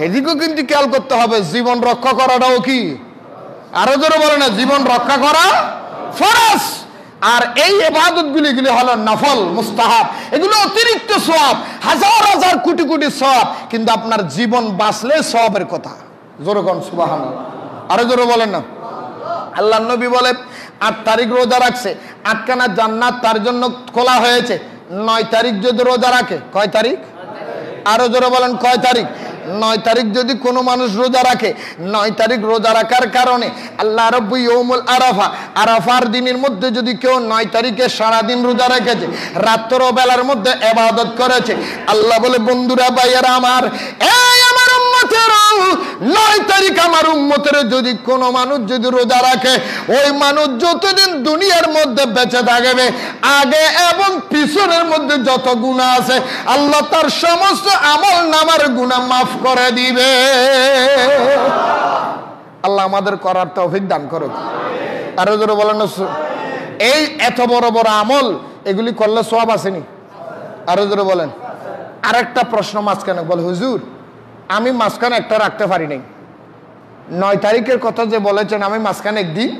এদিকেও কিন্তু খেয়াল করতে হবে। জীবন রক্ষা করাটাও কি? আরো জোরে বলে না, জীবন রক্ষা করা ফরজ। আর এই ইবাদত গুলি হলো নফল, মুস্তাহাব, এগুলো অতিরিক্ত সওয়াব, হাজার হাজার কোটি কোটি সওয়াব, কিন্তু আপনার জীবন বাঁচলে সওয়াবের কথা। জোরে কোন সুবহানাল্লাহ। আরো জোরে বলেন না। আল্লাহর নবী বলে 8 তারিখ রোজা রাখছে, 8খানা জান্নাত তার জন্য খোলা হয়েছে। 9 তারিখ যদি রোজা রাখে, কয় তারিখ? আরো জোরে বলেন কয় তারিখ? 9 তারিখ যদি কোনো মানুষ রোজা রাখে, 9 তারিখ রোজা রাখার কারণে আল্লাহ রাব্বু ইয়াউমুল আরাফা, আরাফার দিনের মধ্যে যদি কেউ 9 তারিখে সারাদিন রোজা রেখেছে, রাত্র বেলার মধ্যে ইবাদত করেছে, আল্লাহ বলে বন্ধুরা ভাইয়ারা আমার, এই আমার উম্মতেরা 9 তারিখ আমার উম্মতের যদি কোনো মানুষ যদি রোজা রাখে, ওই মানুষ যতদিন দুনিয়ার মধ্যে বেঁচে থাকবে, আগে এবং পিছনের মধ্যে যত গুনাহ আছে আল্লাহ তার সমস্ত আমল নামার গুনাহ মাফ করে দিবে। আল্লাহ আমাদের করার তৌফিক দান করুক। আরো জোরে বলেন। এই এত বড় বড় আমল এগুলি করলে সওয়াব আসেনি? আরো জোরে বলেন। আরেকটা প্রশ্ন মাঝখানে বলে, হুজুর আমি মাঝখানে একটা রাখতে পারি নাই, 9 তারিখের কথা যে বলেছেন আমি মাঝখানে একদিন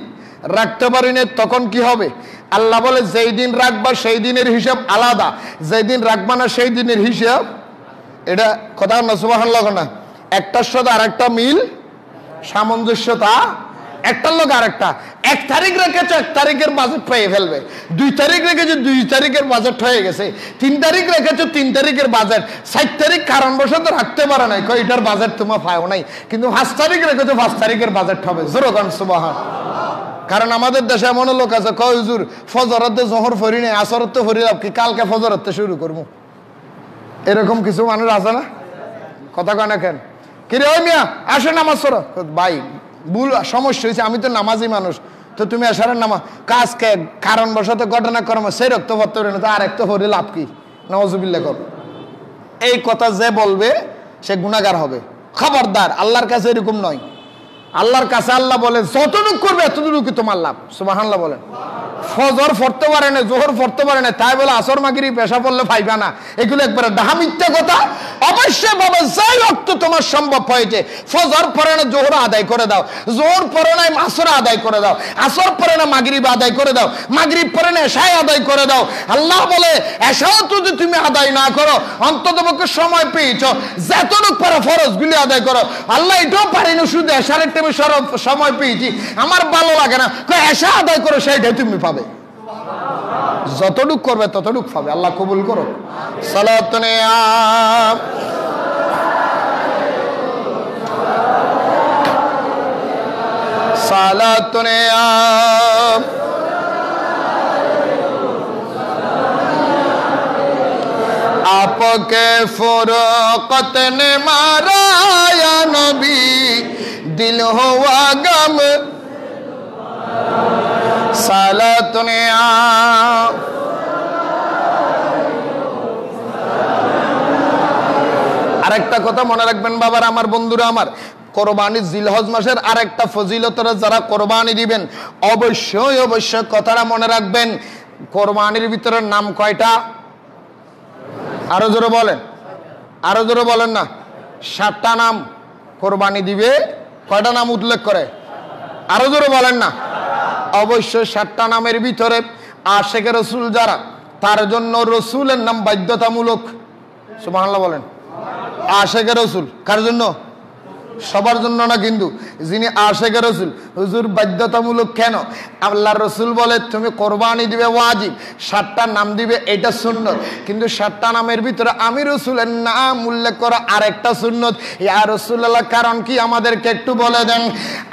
রাখতে পারি না, তখন কি হবে? আল্লাহ বলে যেই দিন রাখবা সেই দিনের হিসাব আলাদা, যেই দিন রাখবা না সেই দিনের হিসাব। এটা কথা না সুবহানাল্লাহ না? একটার সাথে আরেকটা মিল, সামঞ্জস্যতা একটার লোক আরেকটা। 1 তারিখ রেখেছে 1 তারিখের বাজেট পেয়ে ফেলবে, 2 তারিখ রেখেছে 2 তারিখের বাজেট হয়ে গেছে, 3 তারিখ রেখেছে 3 তারিখের বাজেট, 4 তারিখ কারণবশত রাখতে পারে নাই, কই এটার বাজেট তোমার পাও নাই, কিন্তু 5 তারিখ রেখেছে 5 তারিখের বাজেট হবে। জোরে কোন সুবহান। কারণ আমাদের দেশে এমন লোক আছে কয় হুজুর ফজরতে জোহর ফরি নাই, আসরতে ফরি কি, কালকে ফজরতে শুরু করবো। এরকম কিছু মানুষ আছে না? কথা কয় না কেন? কিরে ওই মিয়া আসে নামাজ পড়ো। ভাই ভুল সমস্যা হয়েছে, আমি তো নামাজি মানুষ, তো তুমি এসারের নামাজ কাজকে কারণবশত ঘটনাক্রমে সেই রক্ত ভর্তি না, তো আর একটা হরে লাভ কি? নাউজুবিল্লাহ কর। এই কথা যে বলবে সে গুনাহগার হবে। খবরদার, আল্লাহর কাছে এরকম নয়। আল্লাহর কাছে আল্লাহ বলে যতটুকু করবে এতটুকু তোমার লাভ। সুবহানাল্লাহ বলেন। ফজর পড়তে পারে না, জোহর পড়তে পারে না, তাই বলে আসর মাগরিব পেশা পড়লে পাইবা না, এগুলো একবারে ডাহা মিথ্যা কথা। অবশ্যই বাবা যাই রক্ত তোমার সম্ভব হয়েছে, ফজর পড়ে না জোহর আদায় করে দাও, জোহর পড়ে না আসর আদায় করে দাও, আসর পড়ে না মাগরিব আদায় করে দাও, মাগরিব পড়ে না এশা আদায় করে দাও। আল্লাহ বলে এশাও যদি তুমি আদায় না করো, অন্ততপক্ষে সময় পেয়েছো, যতটুকু পারো ফরজগুলি আদায় করো। আল্লাহ এটাও পারি না, শুধু এশারের টাইমে সময় পেয়েছি আমার ভালো লাগে না, এশা আদায় করো, সেইটাই তুমি পাবে। যতটুক করবে ততটুক পাবে। আল্লাহ কবুল করো। সালাতুন সালাতুন आपके फुरकत ने मारा या नबी, दिल हुआ गम सालातुन আরেকটা কথা মনে রাখবেন বাবার, আমার বন্ধুরা আমার, কোরবানি জিলহজ মাসের আরেকটা ফজিলতরা যারা কোরবানি দিবেন অবশ্যই অবশ্যই কথাটা মনে রাখবেন, কোরবানির ভিতরে নাম কয়টা? আরো জোরে বলেন, আরো জোরে বলেন না। 7টা নাম কোরবানি দিবে। কয়টা নাম উল্লেখ করে? আরো জোরে বলেন না। অবশ্যই 7টা নামের ভিতরে আশেকে রসুল যারা, তার জন্য রসুলের নাম বাধ্যতামূলক। সুবহানাল্লাহ বলেন। আশেকে রসুল কার জন্য? সবার জন্য না, কিন্তু যিনি আশেকে রসুল হুজুর বাধ্যতামূলক কেন? আল্লাহর রসুল বলে তুমি কোরবানি দিবে ওয়াজিব, 7টা নাম দিবে এটা সুন্নত, কিন্তু 7টা নামের ভিতরে আমি রসুলের নাম উল্লেখ করা আরেকটা সুন্নত। ইয়া রাসূলুল্লাহ, কারণ কি আমাদেরকে একটু বলে দেন।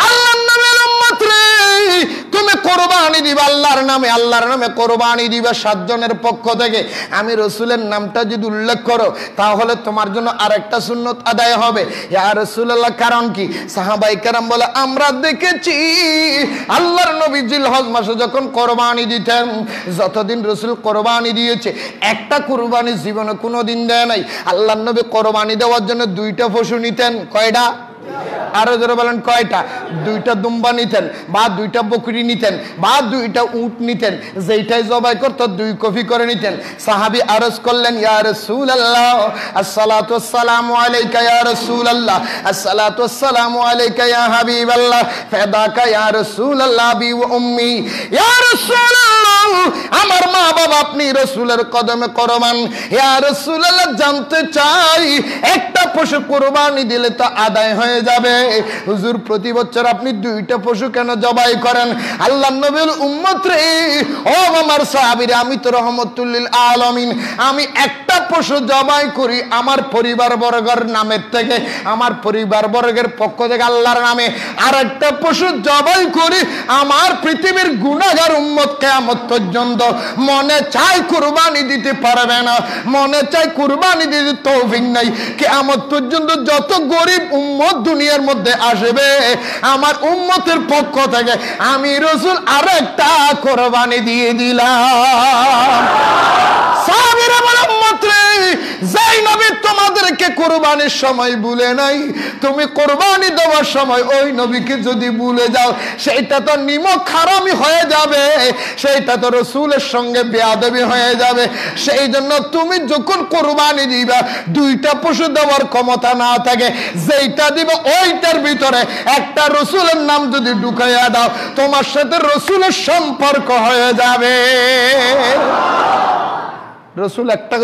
আল্লাহর নবীর উম্মত রে, তুমি কোরবানি দিবে আল্লাহর নামে, আল্লাহর নামে কোরবানি দিবে 7 জনের পক্ষ থেকে। আমি রসুলের নামটা যদি উল্লেখ করো তাহলে তোমার জন্য আরেকটা সুন্নত আদায় হবে। ইয়া রাসূলুল্লাহ, কারণ কি? সাহাবায়ে কেরাম বলে আমরা দেখেছি আল্লাহর নবী জিলহজ মাসে যখন কোরবানি দিতেন, যতদিন রসুল কোরবানি দিয়েছে একটা কোরবানি জীবনে কোনোদিন দেয় নাই। আল্লাহর নবী কোরবানি দেওয়ার জন্য 2টা পশু নিতেন। কয়টা? আরো জোরে বলেন কয়টা? 2টা দুম্বা নিতেন, বা 2টা বকরি নিতেন, বা 2টা উট নিতেন। যেইটাই জবাই করতো 2 কপি করে নিতেন। সাহাবী আরজ করলেন, ইয়া রাসূলুল্লাহ আসসালাতু ওয়াসসালামু আলাইকা ইয়া রাসূলুল্লাহ, আসসালাতু ওয়াসসালামু আলাইকা ইয়া হাবিবাল্লাহ, ফাদাকা ইয়া রাসূলুল্লাহ বি ওয়া উম্মি। ইয়া রাসূলুল্লাহ, আমার মা বাবা আপনি রাসূলের কদমে কোরবান। ইয়া রাসূলুল্লাহ, জানতে চাই একটা পশু কোরবানি দিলে তো আদায় হয়ে যাবে, হুজুর প্রতি বছর আপনি 2টা পশু কেন জবাই করেন? আল্লাহর নবীর উম্মত রে, ও আমার সাহাবীরা, আমি তো রহমাতুল লিল আলামিন, আমি একটা পশু জবাই করি আমার পরিবার বর্গের নামের থেকে, আমার পরিবার বর্গের পক্ষ থেকে আল্লাহর নামে, আর একটা পশু জবাই করি আমার পৃথিবীর গুনাহগার উম্মত কিয়ামত পর্যন্ত। মনে চাই কুরবানি দিতে পারবে না, মনে চাই কুরবানি দিতে তৌফিক নাই, কিয়ামত পর্যন্ত যত গরিব উম্মত দুনিয়ার মধ্যে আসবে আমার উম্মতের পক্ষ থেকে আমি রাসূল আরেকটা কোরবানি দিয়ে দিলাম। সাহাবীরা বলে, উম্মত রে, যেই নবী তোমাদেরকে কোরবানির সময় ভুলে নাই, তুমি কোরবানি দেওয়ার সময় ওই নবীকে যদি ভুলে যাও সেটা তো নিমক হারামি হয়ে যাবে, সেটা তো রাসূলের সঙ্গে বেয়াদবি হয়ে যাবে। সেই জন্য তুমি যখন কোরবানি দিবা 2টা পশু দেওয়ার ক্ষমতা না থাকে, যেইটা দিবে ওইটার ভিতরে একটা রাসূলের নাম যদি ঢুকাইয়া দাও তোমার সাথে রাসূলের সম্পর্ক হয়ে যাবে। রসুল একটা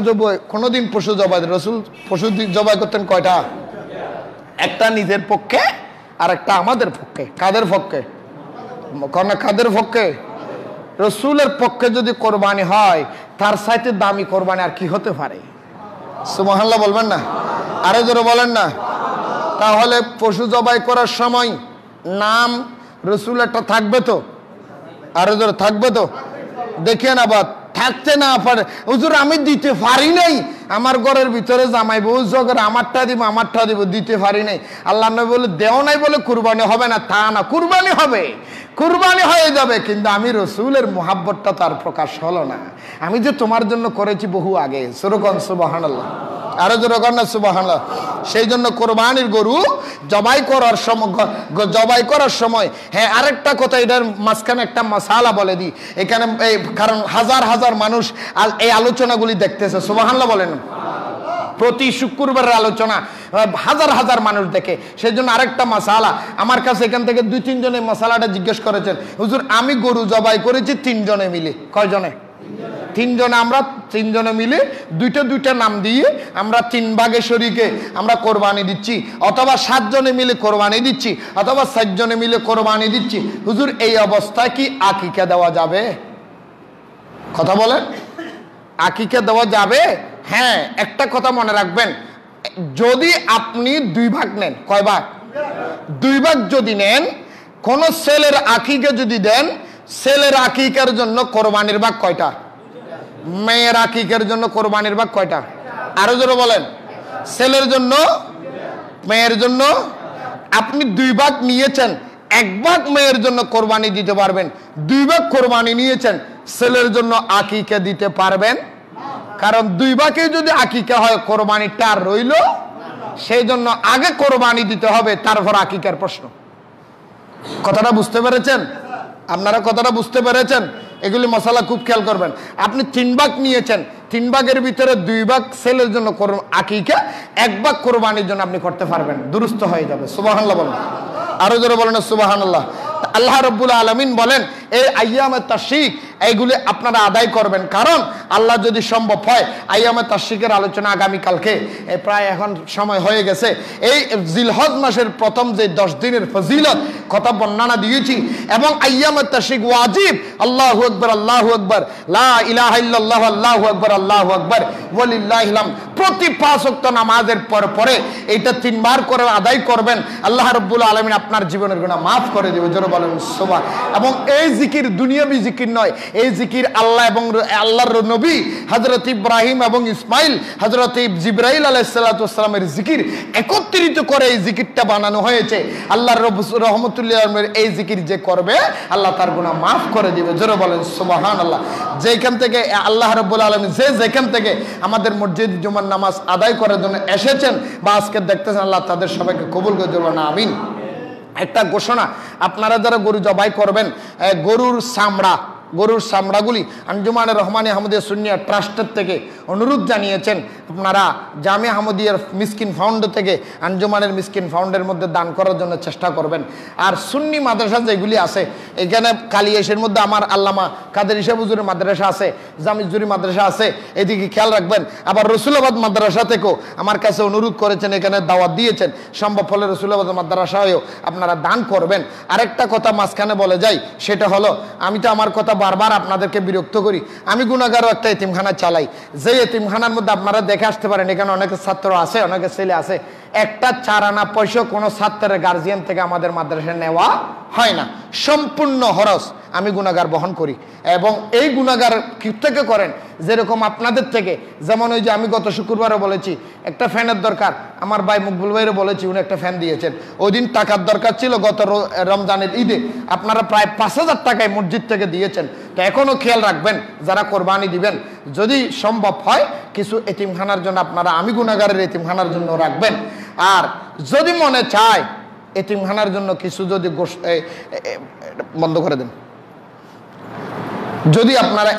কোনোদিন পশু জবাই, রসুল পশু জবাই করতেন কয়টা? একটা নিজের পক্ষে আর একটা আমাদের পক্ষে। কাদের পক্ষে? কাদের পক্ষে? রসুলের পক্ষে যদি কোরবানি হয় তার চাইতে দামি কোরবানি আর কি হতে পারে? সুবহানাল্লাহ বলবেন না? আরে জোরে বলেন না। তাহলে পশু জবাই করার সময় নাম রসুল একটা থাকবে তো? আরে জোরে থাকবে তো? দেখেন আবার থাকতে না পারে, হুজুর আমি দিতে পারি নাই, আমার ঘরের ভিতরে জামাই বউ জগর আমারটা দিব দিতে পারি নাই। আল্লাহ নবী বলে দেও নাই বলে কুরবানি হবে না, তা না, কুরবানি হবে, কুরবানি হয়ে যাবে, কিন্তু আমি রসুলের মুহাব্বতটা তার প্রকাশ হলো না। আমি যে তোমার জন্য করেছি বহু আগে। সুবহানাল্লাহ, আরো জোরে না সুবহানাল্লাহ। সেই জন্য কোরবানির গরু জবাই করার সময় হ্যাঁ আরেকটা কথা, এটার মাঝখানে একটা মাসালা বলে দিই এখানে, কারণ হাজার হাজার মানুষ এই আলোচনাগুলি দেখতেছে। সুবহানাল্লাহ বলেন। প্রতি শুক্রবারের আলোচনা হাজার হাজার মানুষ দেখে, সেই জন্য আরেকটা মাসালা আমার কাছে এখান থেকে 2-3 জনে মাসালাটা জিজ্ঞেস করেছেন, হুজুর আমি গরু জবাই করেছি 3 জনে মিলে। কয়জনে? 3 জনে। আমরা 3 জনে মিলে 2টা নাম দিয়ে আমরা 3 ভাগে শরীকে আমরা কোরবানি দিচ্ছি, অথবা 7 জনে মিলে কোরবানি দিচ্ছি, অথবা 4 জনে মিলে কোরবানি দিচ্ছি। হুজুর এই অবস্থায় কি আকিকা দেওয়া যাবে? কথা বলেন, আকিকা দেওয়া যাবে? হ্যাঁ, একটা কথা মনে রাখবেন, যদি আপনি 2 ভাগ নেন, কয় ভাগ? 2 ভাগ যদি নেন, কোন ছেলের আকিকা যদি দেন, ছেলের আকিকার জন্য কোরবানির ভাগ কয়টা? মেয়ের আকিকার জন্য কোরবানির ভাগ কয়টা? আরো জোরে বলেন। ছেলের জন্য, মেয়ের জন্য আপনি 2 ভাগ নিয়েছেন, 1 ভাগ মেয়ের জন্য কোরবানি দিতে পারবেন, 2 ভাগ কোরবানি নিয়েছেন, ছেলের জন্য আকিকা দিতে পারবেন? কারণ 2 ভাগে যদি আকিকা হয় কোরবানিটা আর রইল সেই জন্য আগে কোরবানি দিতে হবে, তারপর আকিকার প্রশ্ন। কথাটা বুঝতে পেরেছেন? আপনারা কথাটা বুঝতে পেরেছেন? এগুলি মশালা খুব খেয়াল করবেন। আপনি 3 ভাগ নিয়েছেন, 3 ভাগের ভিতরে 2 ভাগ ছেলের জন্য আকিকা, 1 ভাগ কোরবানির জন্য আপনি করতে পারবেন, দুরুস্ত হয়ে যাবে। সুবহানাল্লাহ বলেন, আরো জোরে বলেন সুবহানাল্লাহ। আল্লাহ রাব্বুল আলামিন বলেন এই আইয়ামে তাশরিক এইগুলি আপনারা আদায় করবেন, কারণ আল্লাহ যদি সম্ভব হয় আইয়ামে তাশরিকের আলোচনা আগামীকালকে, প্রায় এখন সময় হয়ে গেছে। এই জিলহজ মাসের প্রথম যে 10 দিনের ফজিলত কথা বর্ণনা দিয়েছি, এবং আইয়ামে তাশরিক ওয়াজিব। আল্লাহু আকবার, আল্লাহু আকবার, লা ইলাহা ইল্লাল্লাহ, আল্লাহু আকবার, আল্লাহু আকবার, ওয়ালিল্লাহিল হামদ। প্রতি 5 ওয়াক্ত নামাজের পরে এটা 3 বার করে আদায় করবেন, আল্লাহ রাব্বুল আলামিন আপনার জীবনের গুনাহ মাফ করে দেবে। জোরে বলেন সুবহান। এবং এই জিকির দুনিয়াবি জিকির নয়, এই জিকির আল্লাহ এবং আল্লাহর নবী হযরত ইব্রাহিম এবং ইসমাইল, হযরত জিবরাইল আলাইহিস সালাতু ওয়াস সালামের জিকির একত্রিত করে এই জিকিরটা বানানো হয়েছে। আল্লাহর রহমতুল্লাহ এই জিকির যে করবে আল্লাহ তার গুনাহ মাফ করে দিবে। জোরে বলেন সুবহানাল্লাহ। যেখান থেকে আল্লাহ রাব্বুল আলামিন যেখান থেকে আমাদের মসজিদ জুমার নামাজ আদায় করার জন্য এসেছেন বা আজকে দেখতেছেন, আল্লাহ তাদের সবাইকে কবুল করে দেবেন, আমিন। একটা ঘোষণা, আপনারা যারা গরু জবাই করবেন, গরুর চামড়াগুলি আঞ্জুমানে রহমানী আহমদিয়া সুন্নিয়া ট্রাস্টের থেকে অনুরোধ জানিয়েছেন, আপনারা জামিয়া আহমদিয়ার মিসকিন ফাউন্ড থেকে আঞ্জুমানের মিসকিন ফাউন্ডের মধ্যে দান করার জন্য চেষ্টা করবেন। আর সুন্নি মাদ্রাসা যেগুলি আছে, এখানে কালিয়াসের মধ্যে আমার আল্লামা কাদের ইসা হুজুরের মাদ্রাসা আছে, জামিজুরি মাদ্রাসা আছে, এদিকে খেয়াল রাখবেন। আবার রসুলাবাদ মাদ্রাসা থেকেও আমার কাছে অনুরোধ করেছেন, এখানে দাওয়াত দিয়েছেন, সম্ভব হলে রসুলাবাদ মাদ্রাসায়ও আপনারা দান করবেন। আরেকটা কথা মাঝখানে বলে যাই, সেটা হলো, আমি তো আমার কথা বারবার আপনাদেরকে বিরক্ত করি, আমি গুনাহগারও একটা এতিমখানা চালাই। যে এতিমখানার মধ্যে আপনারা দেখে আসতে পারেন, এখানে অনেক ছাত্র আছে, অনেকে ছেলে আছে, একটা 4 আনা পয়সা কোনো ছাত্রের গার্জিয়ান থেকে আমাদের মাদ্রাসায় নেওয়া হয় না, সম্পূর্ণ খরচ আমি গুনাহগার বহন করি। এবং এই গুনাহগার কি থেকে করেন, যেরকম আপনাদের থেকে, যেমন ওই যে আমি গত শুক্রবারও বলেছি একটা ফ্যানের দরকার, আমার ভাই মকবুল ভাইরও বলেছি, উনি একটা ফ্যান দিয়েছেন। ওই দিন টাকার দরকার ছিল, গত রমজানের ঈদে আপনারা প্রায় 5000 টাকায় মসজিদ থেকে দিয়েছেন। তো এখনও খেয়াল রাখবেন, যারা কোরবানি দিবেন, যদি সম্ভব হয় কিছু এতিমখানার জন্য আপনারা আমি গুনাহগারের এতিমখানার জন্য রাখবেন। আর যদি মনে চায় এতিমখানার জন্য কিছু যদি বন্ধ করে দেন, যদি আপনারা